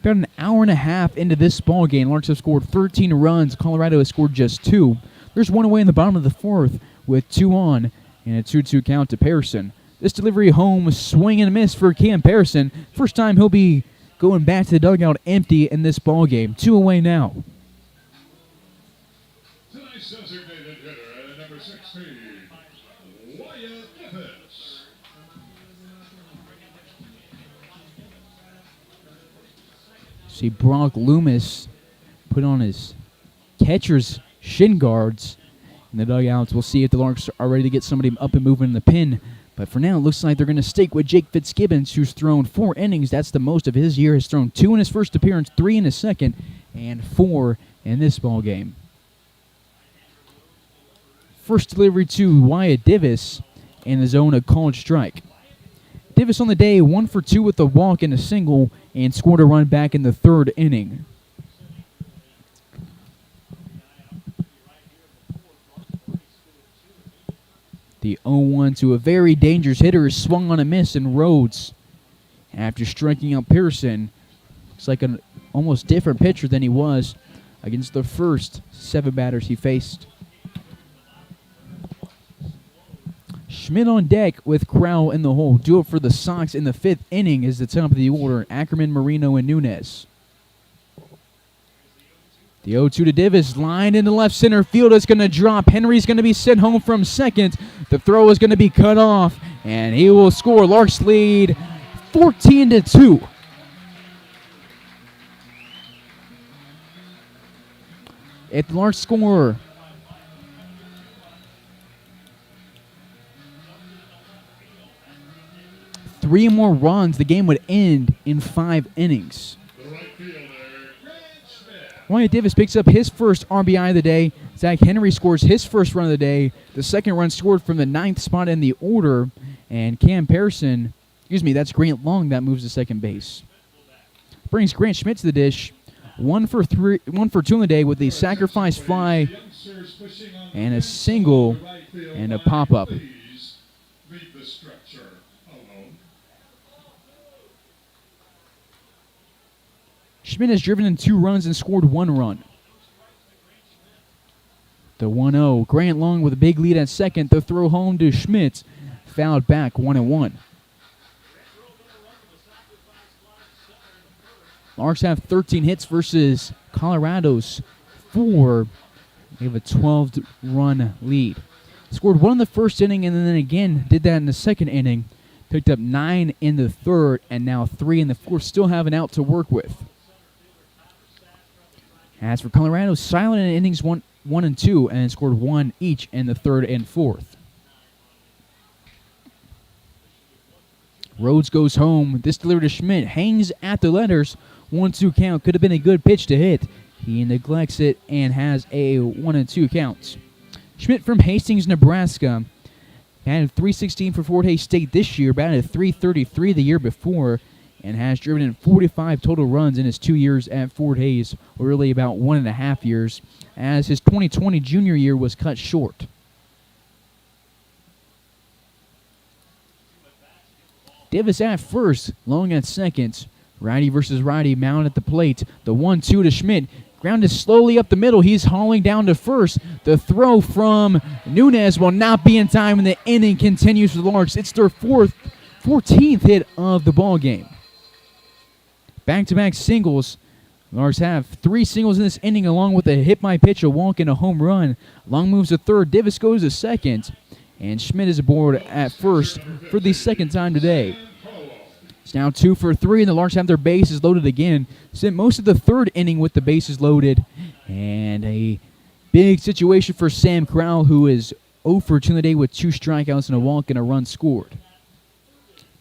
About an hour and a half into this ball game, Larks have scored 13 runs. Colorado has scored just 2. There's 1 away in the bottom of the 4th with 2 on and a 2-2 count to Pearson. This delivery home, swing and a miss for Cam Pearson. First time he'll be going back to the dugout empty in this ball game. 2 away now. Tonight's designated hitter at number 16, Wyatt Davis. See Brock Loomis put on his catcher's shin guards in the dugouts. We'll see if the Larks are ready to get somebody up and moving in the pin. But for now, it looks like they're going to stick with Jake Fitzgibbons, who's thrown 4 innings. That's the most of his year. Has thrown 2 in his first appearance, 3 in his second, and 4 in this ball game. First delivery to Wyatt Davis in the zone, a called strike. Davis on the day, 1 for 2 with a walk and a single, and scored a run back in the 3rd inning. The 0-1 to a very dangerous hitter is swung on a miss, and Rhodes, after striking out Pearson, looks like an almost different pitcher than he was against the first 7 batters he faced. Schmidt on deck with Crowl in the hole. Duo for the Sox in the 5th inning is the top of the order. Ackerman, Marino, and Nunez. The 0-2 to Davis, lined into left center field. It's going to drop. Henry's going to be sent home from second. The throw is going to be cut off, and he will score. Larks lead 14-2. If the Larks score 3 more runs, the game would end in 5 innings. Wyatt Davis picks up his first RBI of the day. Zach Henry scores his first run of the day. The second run scored from the 9th spot in the order. And Cam Pearson, that's Grant Long that moves to second base. Brings Grant Schmidt to the dish. 1 for 2 on the day with a sacrifice fly and a single and a pop-up. Schmidt has driven in 2 runs and scored 1 run. The 1-0. Grant Long with a big lead at second. The throw home to Schmidt. Fouled back 1-1. Larks have 13 hits versus Colorado's 4. They have a 12-run lead. Scored 1 in the first inning and then again did that in the second inning. Picked up 9 in the third and now 3 in the fourth. Still have an out to work with. As for Colorado, silent in innings 1 1 and 2 and scored 1 each in the third and fourth. Rhodes goes home. This delivered to Schmidt. Hangs at the letters. 1-2 count. Could have been a good pitch to hit. He neglects it and has a 1-2 count. Schmidt from Hastings, Nebraska. Batted .316 for Fort Hays State this year. Batted .333 the year before. And has driven in 45 total runs in his 2 years at Fort Hays. Or really about 1.5 years. As his 2020 junior year was cut short. Divis at first, Long at second. Righty versus righty, Mound at the plate. The 1-2 to Schmidt. Grounded slowly up the middle. He's hauling down to first. The throw from Nunez will not be in time, and the inning continues for the Larks. It's their 14th hit of the ball game. Back-to-back singles. Larks have 3 singles in this inning, along with a hit by pitch, a walk, and a home run. Long moves to third. Divis goes to second. And Schmidt is aboard at first for the second time today. It's now 2 for 3, and the Larks have their bases loaded again. Spent most of the third inning with the bases loaded. And a big situation for Sam Crowl, who is 0 for 2 in the day with 2 strikeouts and a walk and a run scored.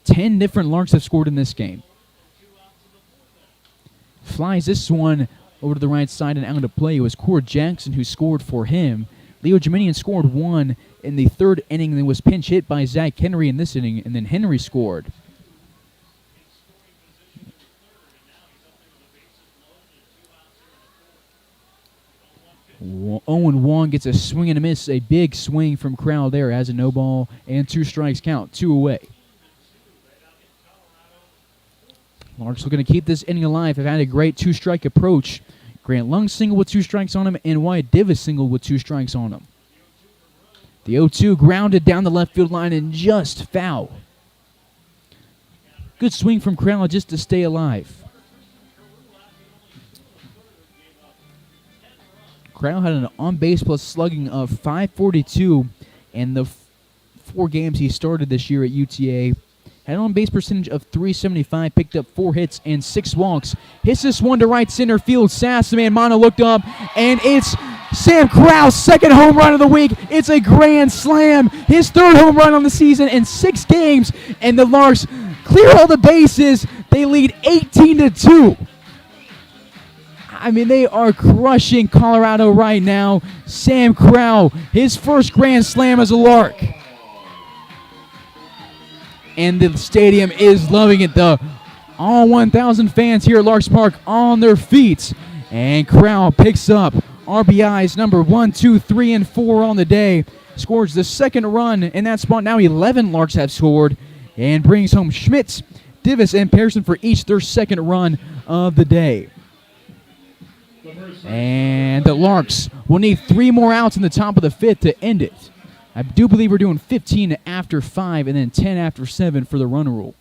10 different Larks have scored in this game. Flies this one over to the right side and out of play. It was Cord Jackson who scored for him. Leo Geminian scored 1 in the third inning and then was pinch hit by Zach Henry in this inning, and then Henry scored. Owen Wong gets a swing and a miss, a big swing from Crowl there as a no ball and 2 strikes count, 2 away. Larks looking to keep this inning alive. Have had a great 2-strike approach. Grant Lung single with 2 strikes on him, and Wyatt Divis single with 2 strikes on him. The 0-2 grounded down the left field line and just foul. Good swing from Crowl just to stay alive. Crowl had an on-base plus slugging of .542 in the 4 games he started this year at UTA. Had an on-base percentage of .375, picked up 4 hits and 6 walks. Hits this one to right center field. Sassaman Mono looked up, and it's Sam Crowell's second home run of the week. It's a grand slam. His 3rd home run on the season in 6 games, and the Larks clear all the bases. They lead 18-2. I mean, they are crushing Colorado right now. Sam Crowl, his first grand slam as a Lark. And the stadium is loving it. All 1,000 fans here at Larks Park on their feet. And Crowl picks up RBIs number 1, 2, 3, and 4 on the day. Scores the second run in that spot. Now 11 Larks have scored. And brings home Schmitz, Divis, and Pearson for each their second run of the day. And the Larks will need 3 more outs in the top of the 5th to end it. I do believe we're doing 15 after 5 and then 10 after 7 for the run rule.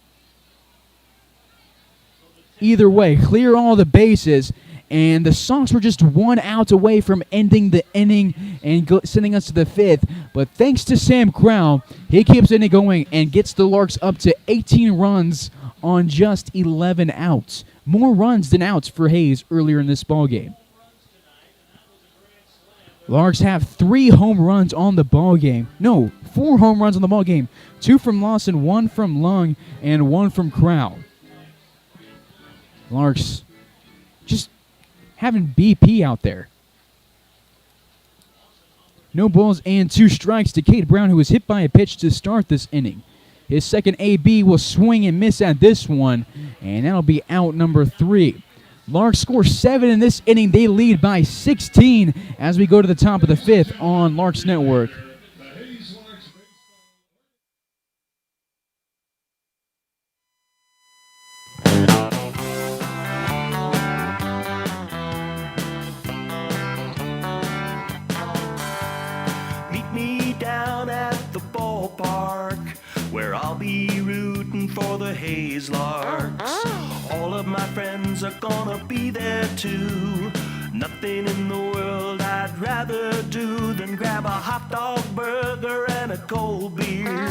Either way, clear all the bases, and the Sox were just 1 out away from ending the inning and sending us to the 5th. But thanks to Sam Crowl, he keeps the inning going and gets the Larks up to 18 runs on just 11 outs. More runs than outs for Hays earlier in this ballgame. Larks have 3 home runs on the ball game. No, 4 home runs on the ball game. 2 from Lawson, 1 from Lung, and 1 from Crowl. Larks just having BP out there. No balls and 2 strikes to Cade Brown, who was hit by a pitch to start this inning. His second AB will swing and miss at this one, and that'll be out number 3. Larks score 7 in this inning. They lead by 16 as we go to the top of the 5th on Larks Network. Meet me down at the ballpark, where I'll be rooting for the Hays Larks. All of my friends are gonna be there too. Nothing in the world I'd rather do than grab a hot dog burger and a cold beer.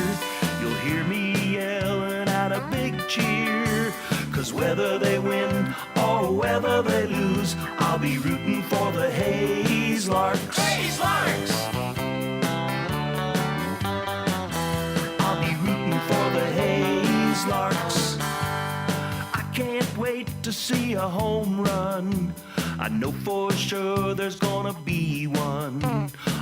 You'll hear me yelling out a big cheer, 'cause whether they win or whether they lose, I'll be rooting for the Hays Larks. can't wait to see a home run. I know for sure there's gonna be one.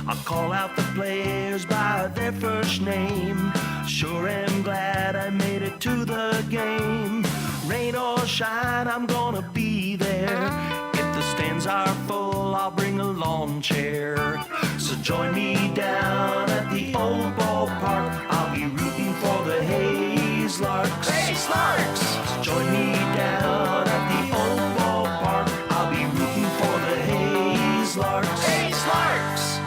I'll call out the players by their first name. Sure am glad I made it to the game. Rain or shine, I'm gonna be there. If the stands are full, I'll bring a lawn chair. So join me down at the old ballpark. I'll be rooting for the Hayes Larks. Hayes Larks! So join me down at the old ballpark. I'll be rooting for the Hayes Larks. Hayes Larks!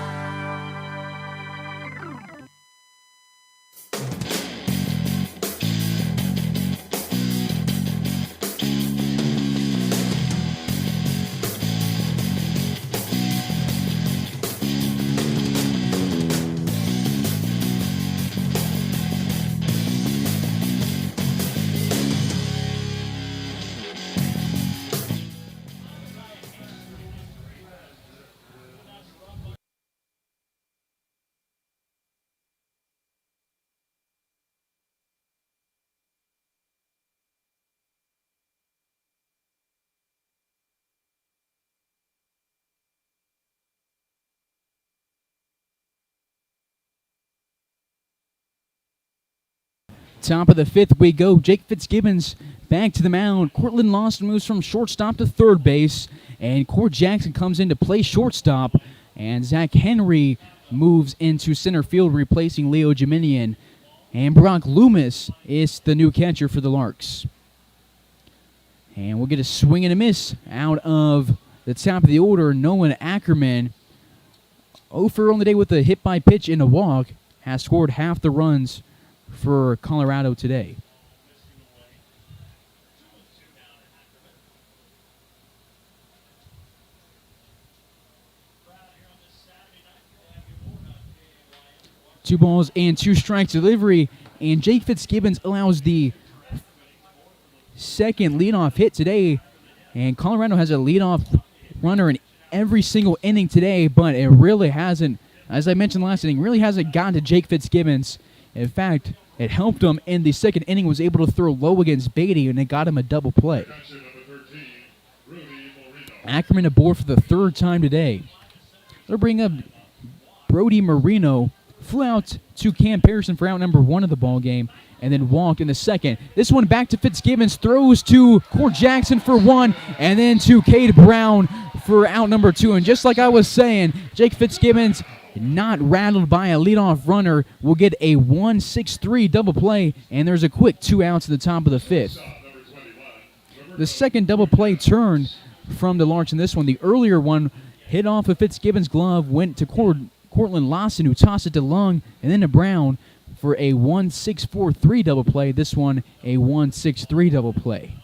Top of the fifth we go. Jake Fitzgibbons back to the mound. Cortland Lawson moves from shortstop to third base. And Cord Jackson comes in to play shortstop. And Zach Henry moves into center field, replacing Leo Jiminian. And Brock Loomis is the new catcher for the Larks. And we'll get a swing and a miss out of the top of the order. Nolan Ackerman, 0 for on the day with a hit by pitch and a walk, has scored half the runs for Colorado today. Two balls and two strikes delivery, and Jake Fitzgibbons allows the second leadoff hit today, and Colorado has a leadoff runner in every single inning today, but it really hasn't, as I mentioned last inning, really hasn't gotten to Jake Fitzgibbons. In fact, it helped him in the second inning, was able to throw low against Beatty, and it got him a double play. Ackerman aboard for the third time today. They'll bring up Brody Marino, flew out to Cam Pearson for out number one of the ball game, and then walked in the second. This one back to Fitzgibbons, throws to Cord Jackson for one, and then to Cade Brown for out number two. And just like I was saying, Jake Fitzgibbons, not rattled by a leadoff runner, will get a 1-6-3 double play, and there's a quick 2 outs at the top of the fifth. The second double play turned from the Larks in this one. The earlier one hit off of Fitzgibbons' glove, went to Cortland Lawson, who tossed it to Lung, and then to Brown for a 1-6-4-3 double play. This one, a 1-6-3 double play.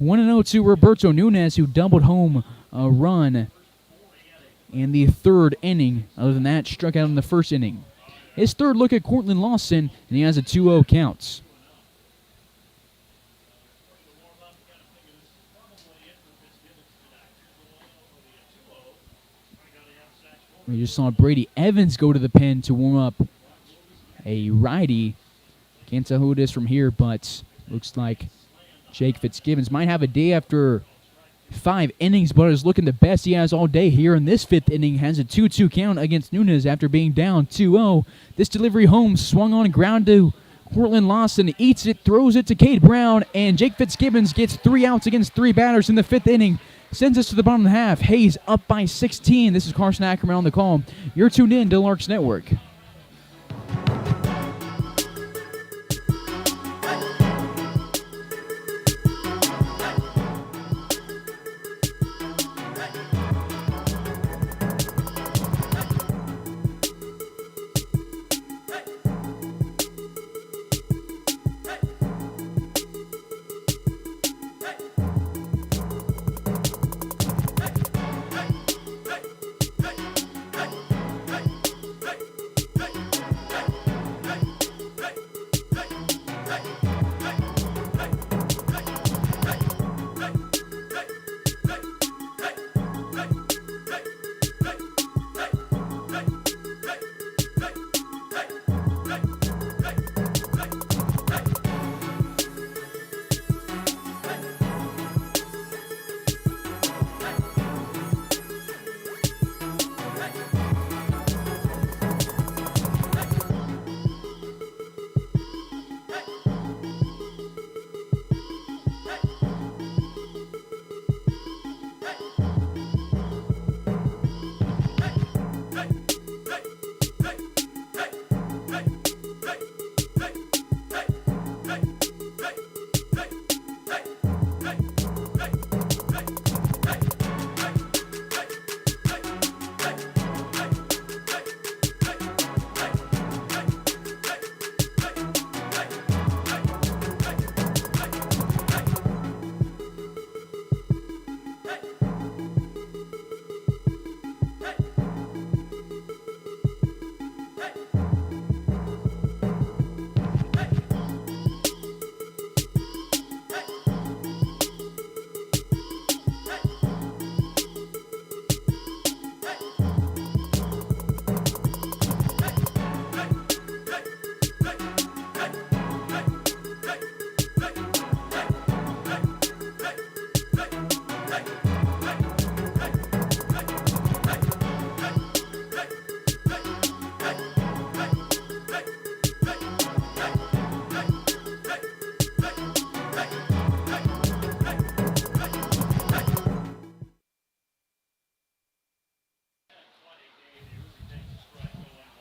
1-0 to Roberto Nunez, who doubled home a run in the third inning. Other than that, struck out in the first inning. His third look at Cortland Lawson, and he has a 2-0 count. We just saw Brady Evans go to the pen to warm up a righty. Can't tell who it is from here, but looks like Jake Fitzgibbons might have a day after 5 innings, but is looking the best he has all day here in this 5th inning. Has a 2-2 count against Nunez after being down 2-0. This delivery home, swung on ground to Cortland Lawson, eats it, throws it to Cade Brown, and Jake Fitzgibbons gets 3 outs against 3 batters in the 5th inning. Sends us to the bottom of the half. Hayes up by 16. This is Carson Ackerman on the call. You're tuned in to Larks Network.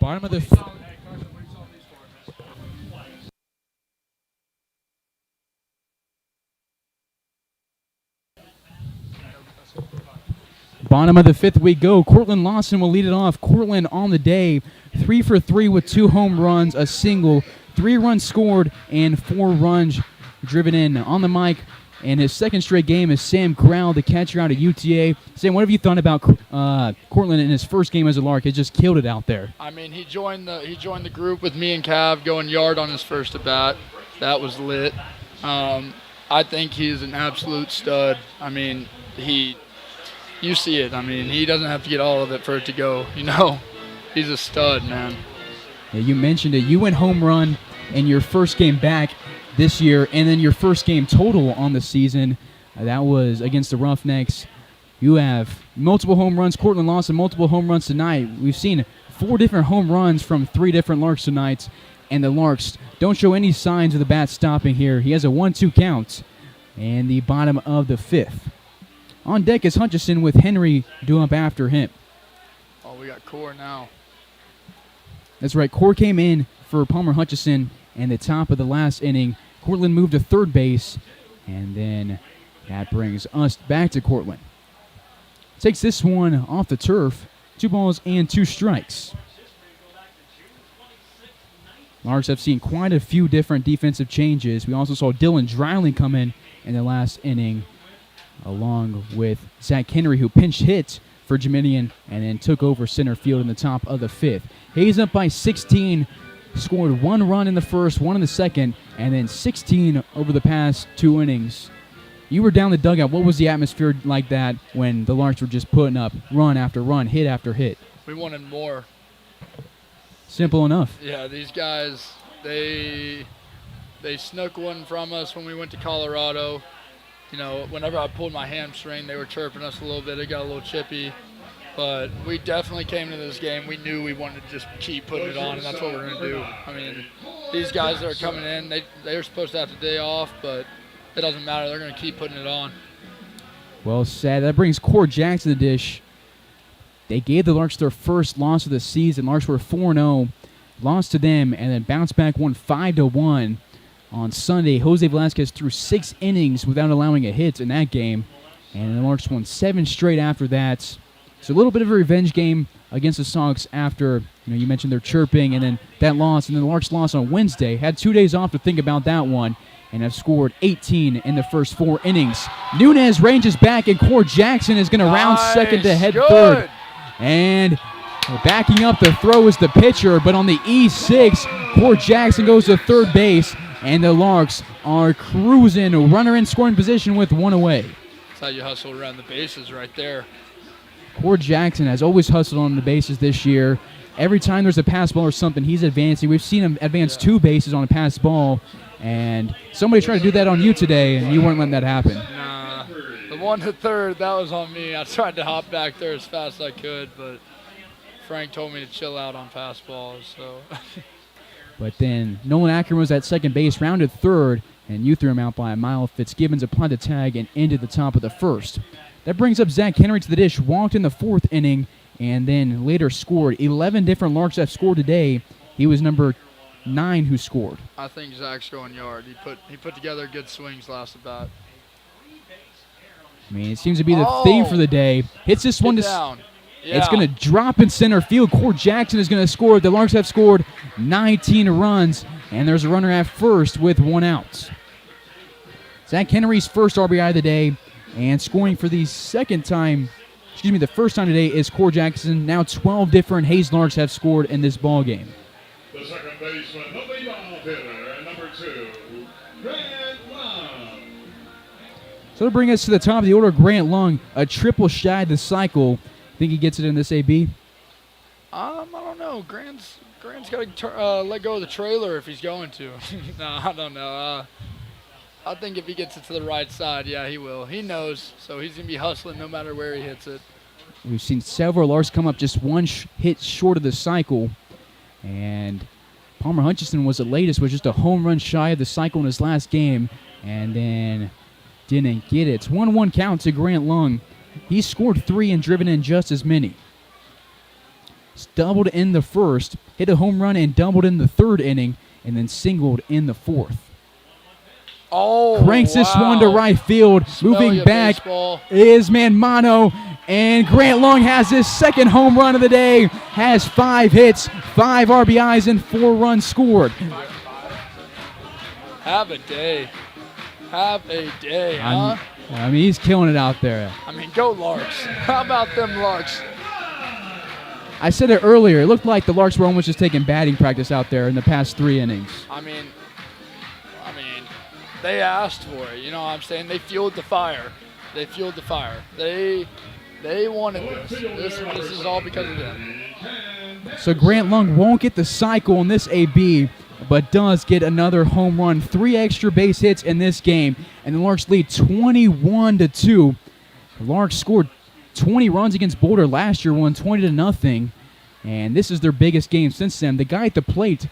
Bottom of the Bottom of the fifth we go. Cortland Lawson will lead it off. Cortland on the day, 3 for 3 with 2 home runs, a single, 3 runs scored, and 4 runs driven in. On the mic, and his second straight game is Sam Crowl, the catcher out of UTA. Sam, what have you thought about Cortland in his first game as a Lark? He just killed it out there. I mean, he joined the group with me and Cav going yard on his first at bat. That was lit. I think he's an absolute stud. I mean, you see it. I mean, he doesn't have to get all of it for it to go. He's a stud, man. Yeah, you mentioned it. You went home run in your first game back this year, and then your first game total on the season. That was against the Roughnecks. You have multiple home runs. Cortland Lawson, multiple home runs tonight. We've seen 4 different home runs from 3 different Larks tonight, and the Larks don't show any signs of the bat stopping here. He has a 1-2 count in the bottom of the 5th. On deck is Hutchison with Henry due up after him. Oh, we got Core now. That's right. Core came in for Palmer Hutchison in the top of the last inning. Cortland moved to third base, and then that brings us back to Cortland. Takes this one off the turf. 2 balls and 2 strikes. Larks have seen quite a few different defensive changes. We also saw Dylan Dryling come in the last inning, along with Zach Henry, who pinch hit for Dominion and then took over center field in the top of the 5th. Hayes up by 16, scored 1 run in the first, 1 in the second, and then 16 over the past 2 innings. You were down the dugout. What was the atmosphere like that when the Larks were just putting up run after run, hit after hit? We wanted more. Simple enough. Yeah, these guys, they snuck one from us when we went to Colorado. Whenever I pulled my hamstring, they were chirping us a little bit. It got a little chippy. But we definitely came to this game. We knew we wanted to just keep putting it on, and that's what we're going to do. I mean, these guys that are coming in, they were supposed to have the day off, but it doesn't matter. They're going to keep putting it on. Well said. That brings Core Jackson to the dish. They gave the Larks their first loss of the season. Larks were 4-0, lost to them, and then bounced back, won 5-1. On Sunday, Jose Velasquez threw 6 innings without allowing a hit in that game, and the Larks won 7 straight after that. So a little bit of a revenge game against the Sox after, you mentioned their chirping, and then that loss, and then the Larks lost on Wednesday. Had 2 days off to think about that one, and have scored 18 in the first 4 innings. Nunez ranges back, and Core Jackson is going to round second to head third. And backing up the throw is the pitcher, but on the E6, Core Jackson goes to third base, and the Larks are cruising, runner in scoring position with 1 away. That's how you hustle around the bases right there. Core Jackson has always hustled on the bases this year. Every time there's a pass ball or something, he's advancing. We've seen him advance 2 bases on a pass ball, and somebody tried to do that on you today, and you weren't letting that happen. Nah, the 1 to third, that was on me. I tried to hop back there as fast as I could, but Frank told me to chill out on pass balls, so... But then Nolan Ackerman was at second base, rounded third, and you threw him out by a mile. Fitzgibbons applied the tag and ended the top of the first. That brings up Zach Henry to the dish, walked in the 4th inning, and then later scored. 11 different Larks have scored today. He was number 9 who scored. I think Zach's going yard. He put together good swings last at bat. I mean, it seems to be the theme for the day. Hits this one down. Yeah. It's going to drop in center field. Core Jackson is going to score. The Larks have scored 19 runs, and there's a runner at first with 1 out. Zach Henry's first RBI of the day, and scoring for the first time today is Core Jackson. Now 12 different Hayes Larks have scored in this ball game. The second baseman, the leadoff hitter, number 2, Grant Long. So to bring us to the top of the order, Grant Long, a triple shy the cycle. Think he gets it in this AB? I don't know. Grant's got to let go of the trailer if he's going to. No, I don't know. I think if he gets it to the right side, yeah, he will. He knows, so he's going to be hustling no matter where he hits it. We've seen several Larks come up just 1 hit short of the cycle, and Palmer Hutchison was the latest, was just a home run shy of the cycle in his last game, and then didn't get it. It's 1-1 count to Grant Long. He scored 3 and driven in just as many. doubled in the first, hit a home run and doubled in the third inning, and then singled in the fourth. Oh, Cranks this one to right field. Moving back baseball. is Manmano. And Grant Long has his second home run of the day. Has 5 hits, 5 RBIs, and 4 runs scored. Have a day. Have a day, huh? I mean, he's killing it out there. I mean, go Larks. How about them Larks? I said it earlier. It looked like the Larks were almost just taking batting practice out there in the past 3 innings. I mean, they asked for it. You know what I'm saying? They fueled the fire. They fueled the fire. They wanted this. This is all because of them. So Grant Long won't get the cycle in this AB, but does get another home run. 3 extra base hits in this game, and the Larks lead 21-2. The Larks scored 20 runs against Boulder last year, won 20-0, and this is their biggest game since then. The guy at the plate,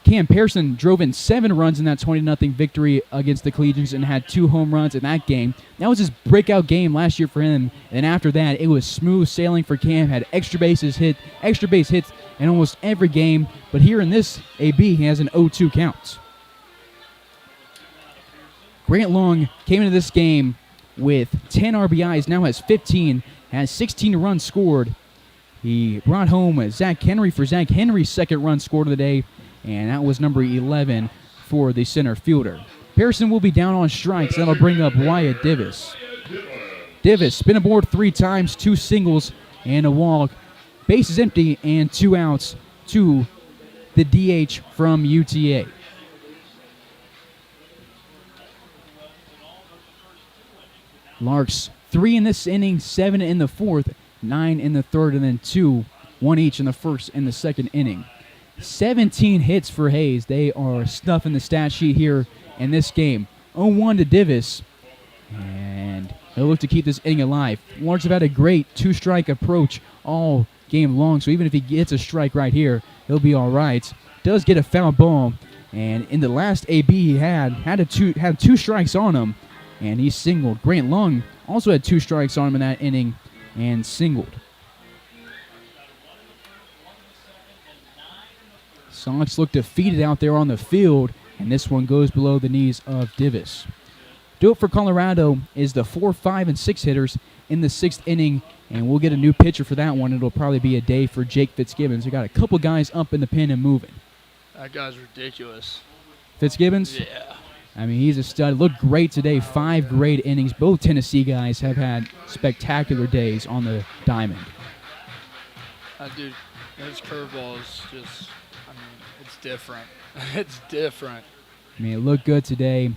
Cam Pearson, drove in 7 runs in that 20-0 victory against the Collegians and had 2 home runs in that game. That was his breakout game last year for him, and after that, it was smooth sailing for Cam. Had extra base hits in almost every game, but here in this AB, he has an 0-2 count. Grant Long came into this game with 10 RBIs, now has 15, has 16 runs scored. He brought home Zach Henry for Zach Henry's second run scored of the day, and that was number 11 for the center fielder. Pearson will be down on strikes. That'll bring up Wyatt Divis. Divis spin aboard 3 times, 2 singles, and a walk. Bases empty and 2 outs to the DH from UTA. Larks 3 in this inning, 7 in the fourth, 9 in the third, and then 2, 1 each in the first and the second inning. 17 hits for Hayes. They are stuffing the stat sheet here in this game. 0-1 to Divis, and they'll look to keep this inning alive. Larks have had a great 2-strike approach all game long, so even if he gets a strike right here, he'll be all right. Does get a foul ball, and in the last AB he had 2 strikes on him, and he singled. Grant Long also had 2 strikes on him in that inning and singled. Sox look defeated out there on the field, and this one goes below the knees of Divis. Do it for Colorado is the 4, 5, and 6 hitters in the 6th inning, and we'll get a new pitcher for that one. It'll probably be a day for Jake Fitzgibbons. We got a couple guys up in the pen and moving. That guy's ridiculous. Fitzgibbons? Yeah. I mean, he's a stud. Looked great today. 5 great innings. Both Tennessee guys have had spectacular days on the diamond. That dude, his curveball is just, I mean, it's different. It's different. I mean, it looked good today.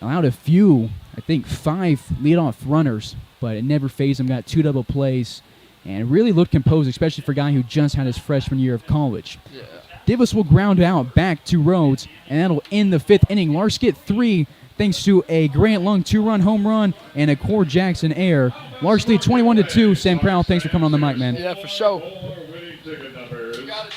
Allowed a few, I think 5 leadoff runners, but it never phased him. Got 2 double plays, and really looked composed, especially for a guy who just had his freshman year of college. Yeah. Divis will ground out back to Rhodes, and that'll end the 5th inning. Larks get 3 thanks to a Grant Long 2-run home run and a Core Jackson error. Larks lead 21-2. Sam Crowl, thanks for coming on the mic, man. Yeah, for sure. Winning ticket numbers. You got it,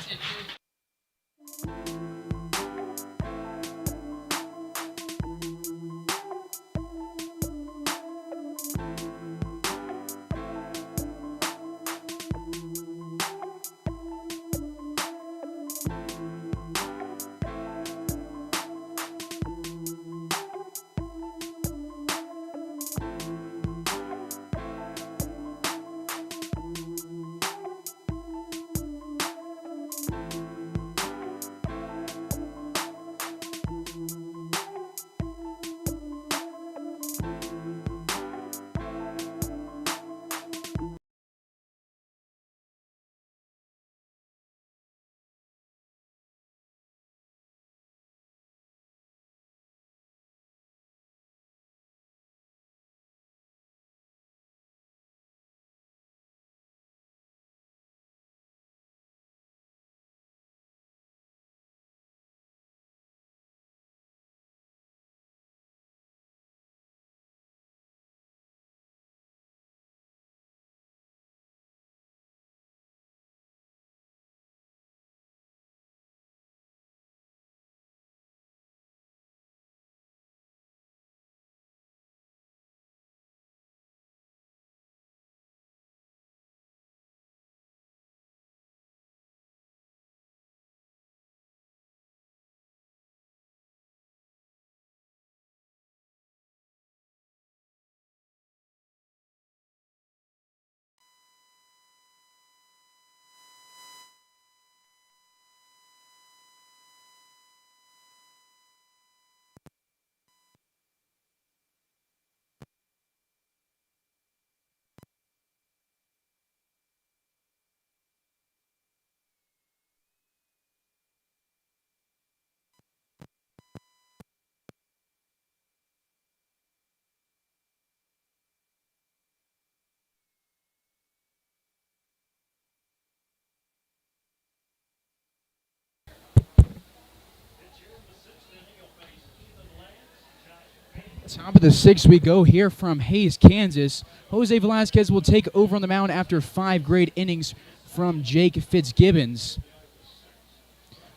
Top of the sixth, we go here from Hayes, Kansas. Jose Velasquez will take over on the mound after 5 great innings from Jake Fitzgibbons.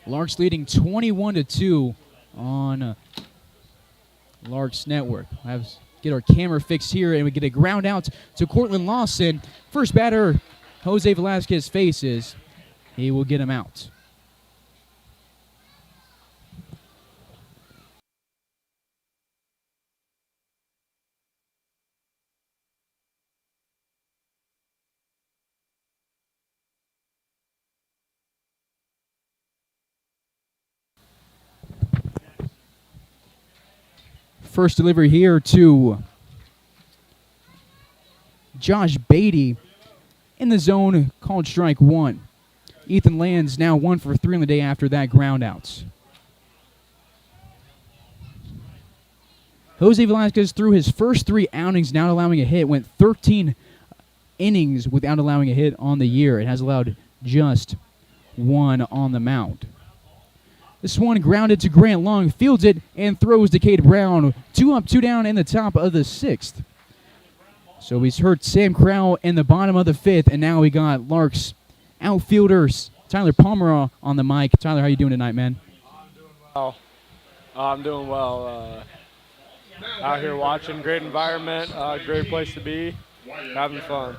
Larks leading 21-2 on Larks Network. Get our camera fixed here, and we get a ground out to Cortland Lawson. First batter, Jose Velasquez faces. He will get him out. First delivery here to Josh Beatty in the zone, called strike 1. Ethan Lands now 1 for 3 on the day after that ground out. Jose Velasquez, through his first 3 outings, not allowing a hit, went 13 innings without allowing a hit on the year. It has allowed just 1 on the mound. This one grounded to Grant Long, fields it, and throws to Cade Brown. 2 up, 2 down in the top of the 6th. So he's hurt Sam Crowl in the bottom of the 5th, and now we got Larks outfielders Tyler Palmer on the mic. Tyler, how you doing tonight, man? I'm doing well. Out here watching, great environment, great place to be, having fun.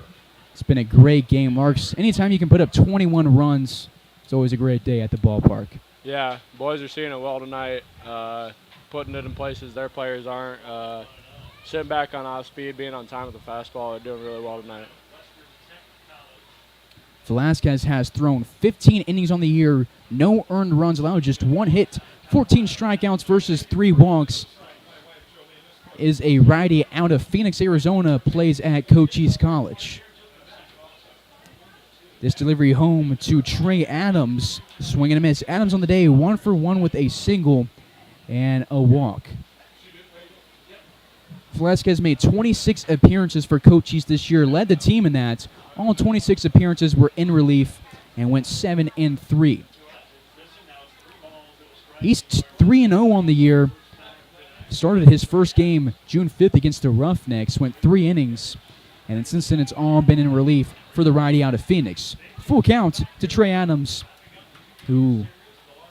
It's been a great game, Larks. Anytime you can put up 21 runs, it's always a great day at the ballpark. Yeah, boys are seeing it well tonight, putting it in places their players aren't. Sitting back on off speed, being on time with the fastball, they're doing really well tonight. Velasquez has thrown 15 innings on the year, no earned runs allowed, just 1 hit, 14 strikeouts versus 3 walks. Is a righty out of Phoenix, Arizona, plays at Cochise College. This delivery home to Trey Adams. Swing and a miss. Adams on the day, 1 for 1 with a single and a walk. Velasquez made 26 appearances for Cochise this year, led the team in that. All 26 appearances were in relief and went 7-3. He's 3-0 on the year. Started his first game June 5th against the Roughnecks, went 3 innings, and since then it's all been in relief for the righty out of Phoenix. Full count to Trey Adams, who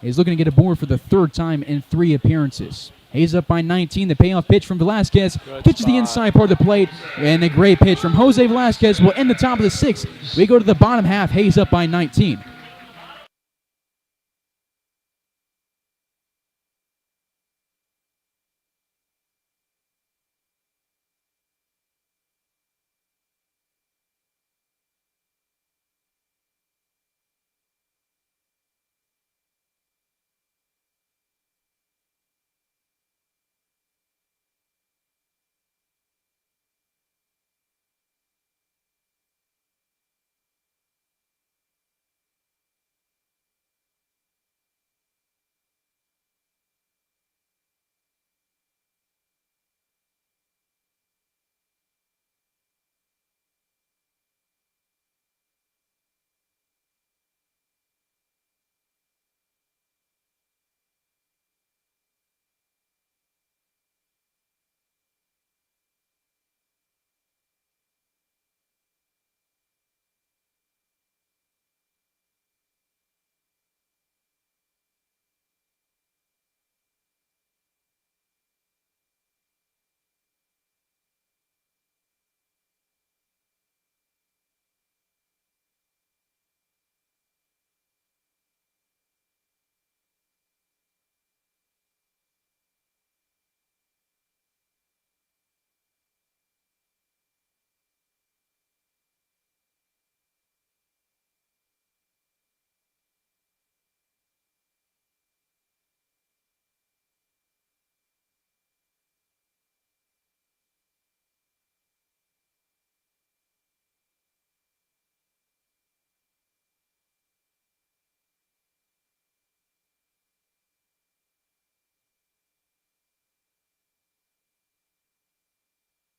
is looking to get aboard for the 3rd time in 3 appearances. Hayes up by 19. The payoff pitch from Velasquez. Pitches the inside part of the plate, and a great pitch from Jose Velasquez will end the top of the 6th. We go to the bottom half. Hayes up by 19.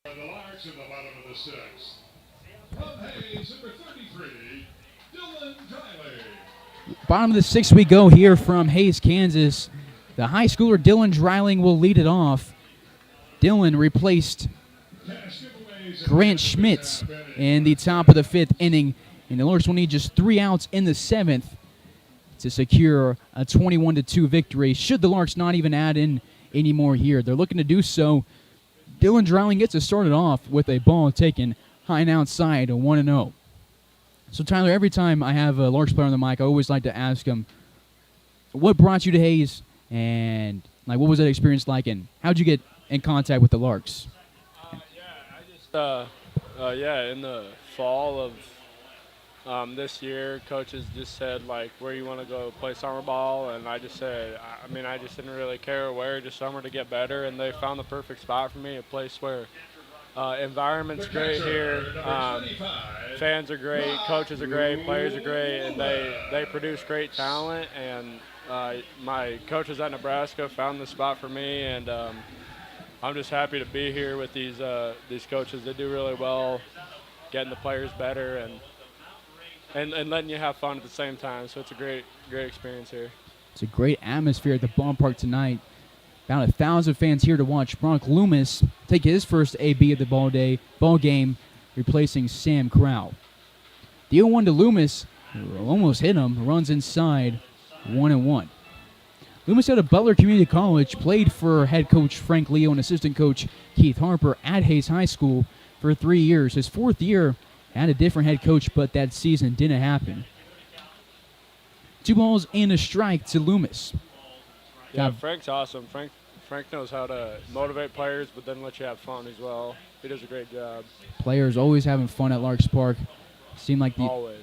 And the Larks in the bottom of the 6th. From Hayes, number 33, Dylan Driley. Bottom of the 6th we go here from Hayes, Kansas. The high schooler Dylan Dreiling will lead it off. Dylan replaced Cash giveaways and Grant prizes Schmitz have been in the top of the 5th inning, and the Larks will need just 3 outs in the 7th to secure a 21-2 victory. Should the Larks not even add in any more here, they're looking to do so. Dylan Drouling gets it started off with a ball taken high and outside, a 1-0. So Tyler, every time I have a Larks player on the mic, I always like to ask him, what brought you to Hayes, and like what was that experience like, and how'd you get in contact with the Larks? In the fall of this year, coaches just said like where you want to go play summer ball, and I just said, I just didn't really care where, just summer to get better, and they found the perfect spot for me, a place where environment's great here, fans are great, coaches are great, players are great, and they produce great talent, and my coaches at Nebraska found the spot for me, and I'm just happy to be here with these coaches. They do really well, getting the players better and letting you have fun at the same time. So it's a great experience here. It's a great atmosphere at the ballpark tonight. About 1,000 fans here to watch Bronk Loomis take his first AB of the ball game, replacing Sam Crowl. The 0-1 to Loomis, almost hit him, runs inside, 1-1. Loomis out of Butler Community College, played for head coach Frank Leo and assistant coach Keith Harper at Hayes High School for 3 years. His 4th year had a different head coach, but that season didn't happen. 2 balls and a strike to Loomis. Yeah, Frank's awesome. Frank knows how to motivate players, but then let you have fun as well. He does a great job. Players always having fun at Larks Park. Seem like the Always.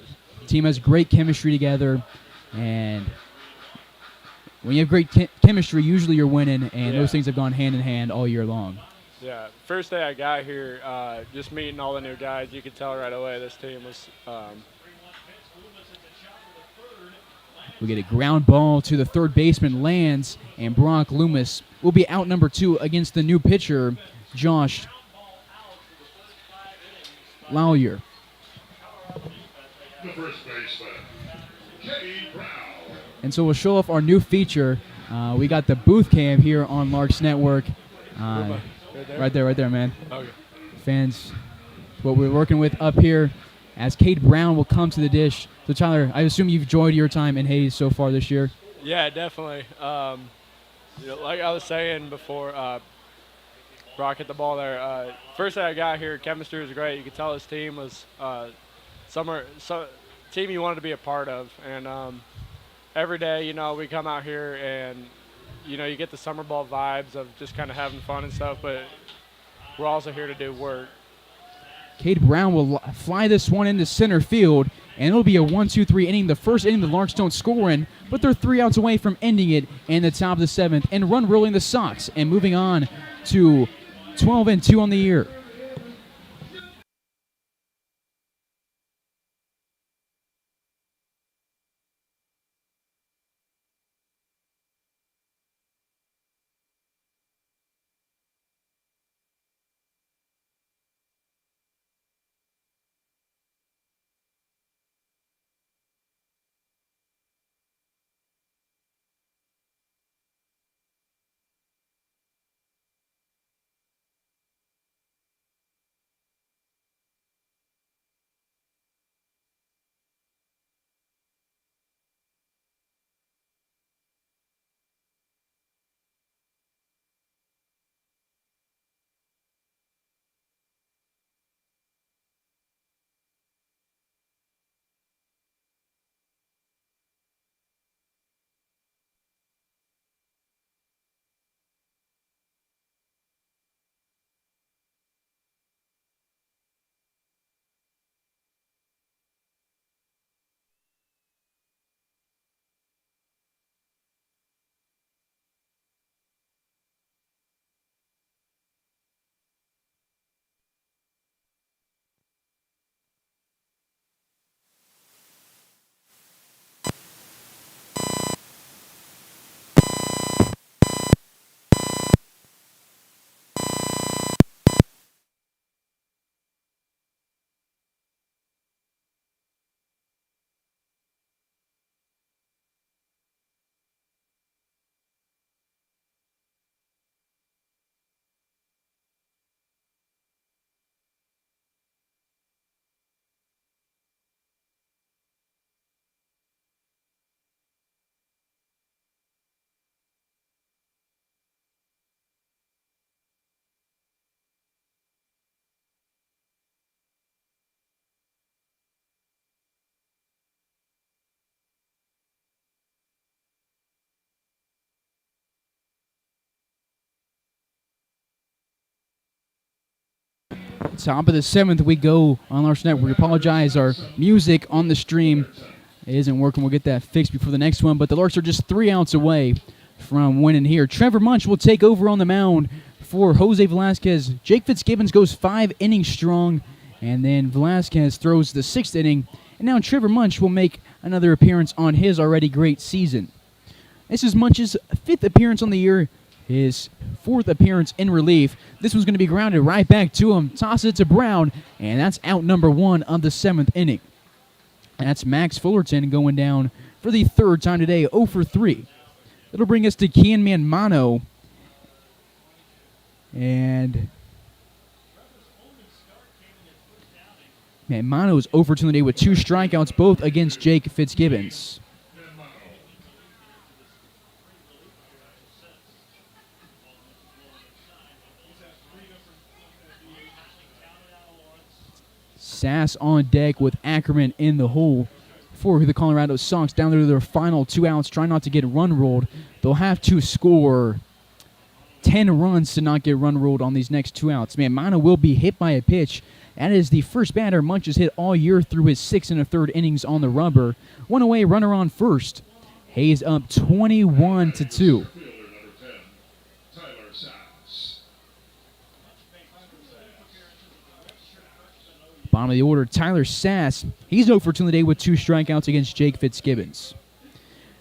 team has great chemistry together, and when you have great chemistry, usually you're winning, and those things have gone hand in hand all year long. Yeah, first day I got here, just meeting all the new guys, you could tell right away this team was We get a ground ball to the third baseman, lands, and Bronk Loomis will be out number 2 against the new pitcher, Josh Lawyer. the first baseman, Cade Crowl. And so we'll show off our new feature. We got the booth cam here on Larks Network. Right there, man. Okay. Fans, what we're working with up here as Cade Brown will come to the dish. So, Tyler, I assume you've enjoyed your time in Hayes so far this year? Yeah, definitely. Like I was saying before, Brock hit the ball there. First day I got here, chemistry was great. You could tell his team was team you wanted to be a part of. And every day, we come out here and, you get the summer ball vibes of just kind of having fun and stuff, but we're also here to do work. Cade Brown will fly this one into center field, and it'll be a 1-2-3 inning. The first inning the Larks don't score in, but they're 3 outs away from ending it in the top of the 7th and run rolling the Sox and moving on to 12-2 on the year. Top of the 7th we go on Larks Network. We apologize, our music on the stream isn't working. We'll get that fixed before the next one, but the Larks are just 3 outs away from winning here. Trevor Munch will take over on the mound for Jose Velasquez. Jake Fitzgibbons goes 5 innings strong, and then Velasquez throws the 6th inning, and now Trevor Munch will make another appearance on his already great season. This is Munch's 5th appearance on the year, his 4th appearance in relief. This one's going to be grounded right back to him. Toss it to Brown, and that's out number 1 of the 7th inning. That's Max Fullerton going down for the 3rd time today, 0 for 3. It'll bring us to Kian Manmano. And Manmano is 0 for 2 today with 2 strikeouts, both against Jake Fitzgibbons. Sass on deck with Ackerman in the hole for the Colorado Sox. Down there to their final 2 outs, trying not to get run ruled. They'll have to score 10 runs to not get run ruled on these next 2 outs. Manmano will be hit by a pitch. That is the first batter Munch has hit all year through his 6 1/3 innings on the rubber. 1 away, runner on first. Hayes up 21-2. Bottom of the order, Tyler Sass. He's 0 for 2 today with 2 strikeouts against Jake Fitzgibbons.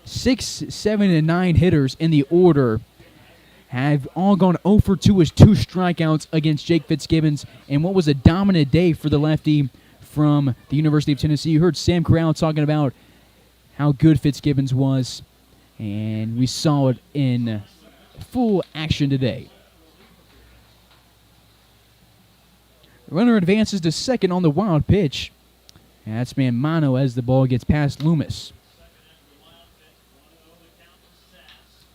6, 7, and 9 hitters in the order have all gone 0 for 2 with 2 strikeouts against Jake Fitzgibbons, and what was a dominant day for the lefty from the University of Tennessee. You heard Sam Crowl talking about how good Fitzgibbons was, and we saw it in full action today. The runner advances to second on the wild pitch. And that's Manmano as the ball gets past Loomis.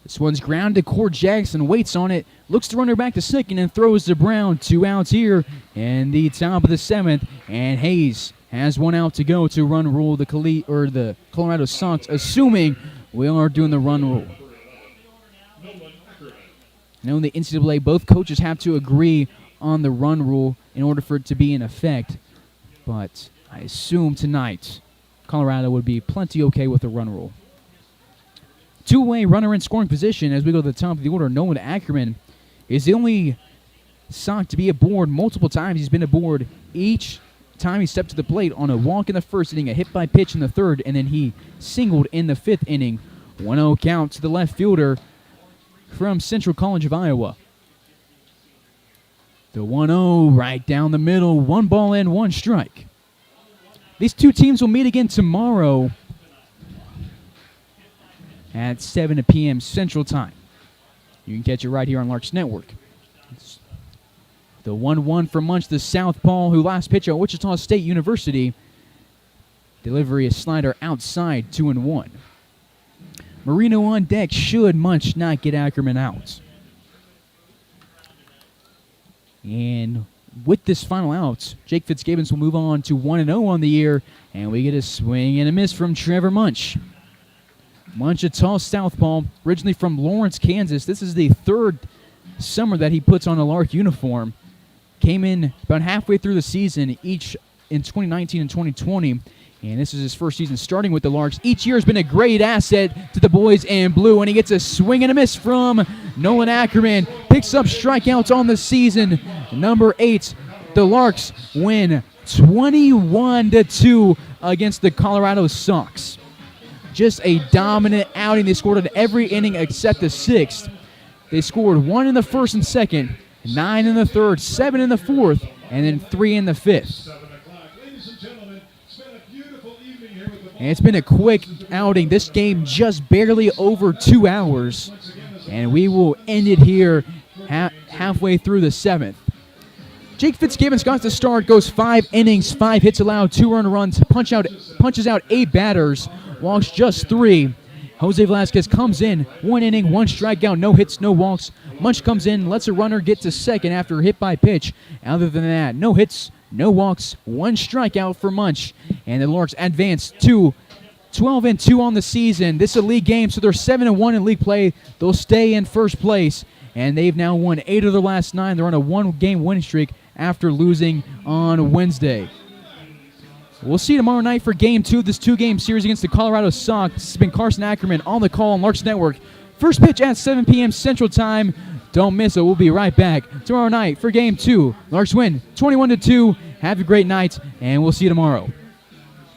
This one's grounded to Cord Jackson, waits on it, looks the runner back to second and throws to Brown. 2 outs here in the top of the 7th, and Hayes has 1 out to go to run rule the Colorado Sox, assuming we are doing the run rule. Now in the NCAA, both coaches have to agree on the run rule in order for it to be in effect, but I assume tonight Colorado would be plenty okay with the run rule. 2-away runner in scoring position as we go to the top of the order. Nolan Ackerman is the only Sox to be aboard multiple times. He's been aboard each time he stepped to the plate on a walk in the 1st inning, a hit by pitch in the 3rd, and then he singled in the 5th inning. 1-0 count to the left fielder from Central College of Iowa. The 1-0 right down the middle, 1 ball in, 1 strike. These 2 teams will meet again tomorrow at 7 p.m. Central Time. You can catch it right here on Larks Network. It's the 1-1 for Munch, the southpaw who last pitched at Wichita State University. Delivery, a slider outside, 2-1. Marino on deck should Munch not get Ackerman out. And with this final out, Jake Fitzgibbons will move on to 1-0 on the year, and we get a swing and a miss from Trevor Munch. Munch, a tall southpaw, originally from Lawrence, Kansas. This is the 3rd summer that he puts on a Lark uniform. Came in about halfway through the season, each in 2019 and 2020, and this is his 1st season starting with the Larks. Each year has been a great asset to the boys in blue, and he gets a swing and a miss from Nolan Ackerman. Picks up strikeouts on the season. Number 8, the Larks win 21-2 against the Colorado Sox. Just a dominant outing. They scored in every inning except the 6th. They scored 1 in the 1st and 2nd, 9 in the 3rd, 7 in the 4th, and then 3 in the 5th. And it's been a quick outing. This game just barely over 2 hours. And we will end it here halfway through the 7th. Jake Fitzgibbons got the start, goes 5 innings, 5 hits allowed, 2 earned runs, punches out 8 batters, walks just 3. Jose Velasquez comes in, 1 inning, 1 strikeout, no hits, no walks. Munch comes in, lets a runner get to second after a hit by pitch. Other than that, no hits, no walks, 1 strikeout for Munch. And the Larks advance to 12-2 on the season. This is a league game, so they're 7-1 in league play. They'll stay in first place, and they've now won 8 of their last 9. They're on a 1-game winning streak after losing on Wednesday. We'll see you tomorrow night for Game 2 of this 2-game series against the Colorado Sox. This has been Carson Ackerman on the call on Larks Network. First pitch at 7 p.m. Central Time. Don't miss it. We'll be right back tomorrow night for Game 2. Larks win 21-2. Have a great night, and we'll see you tomorrow.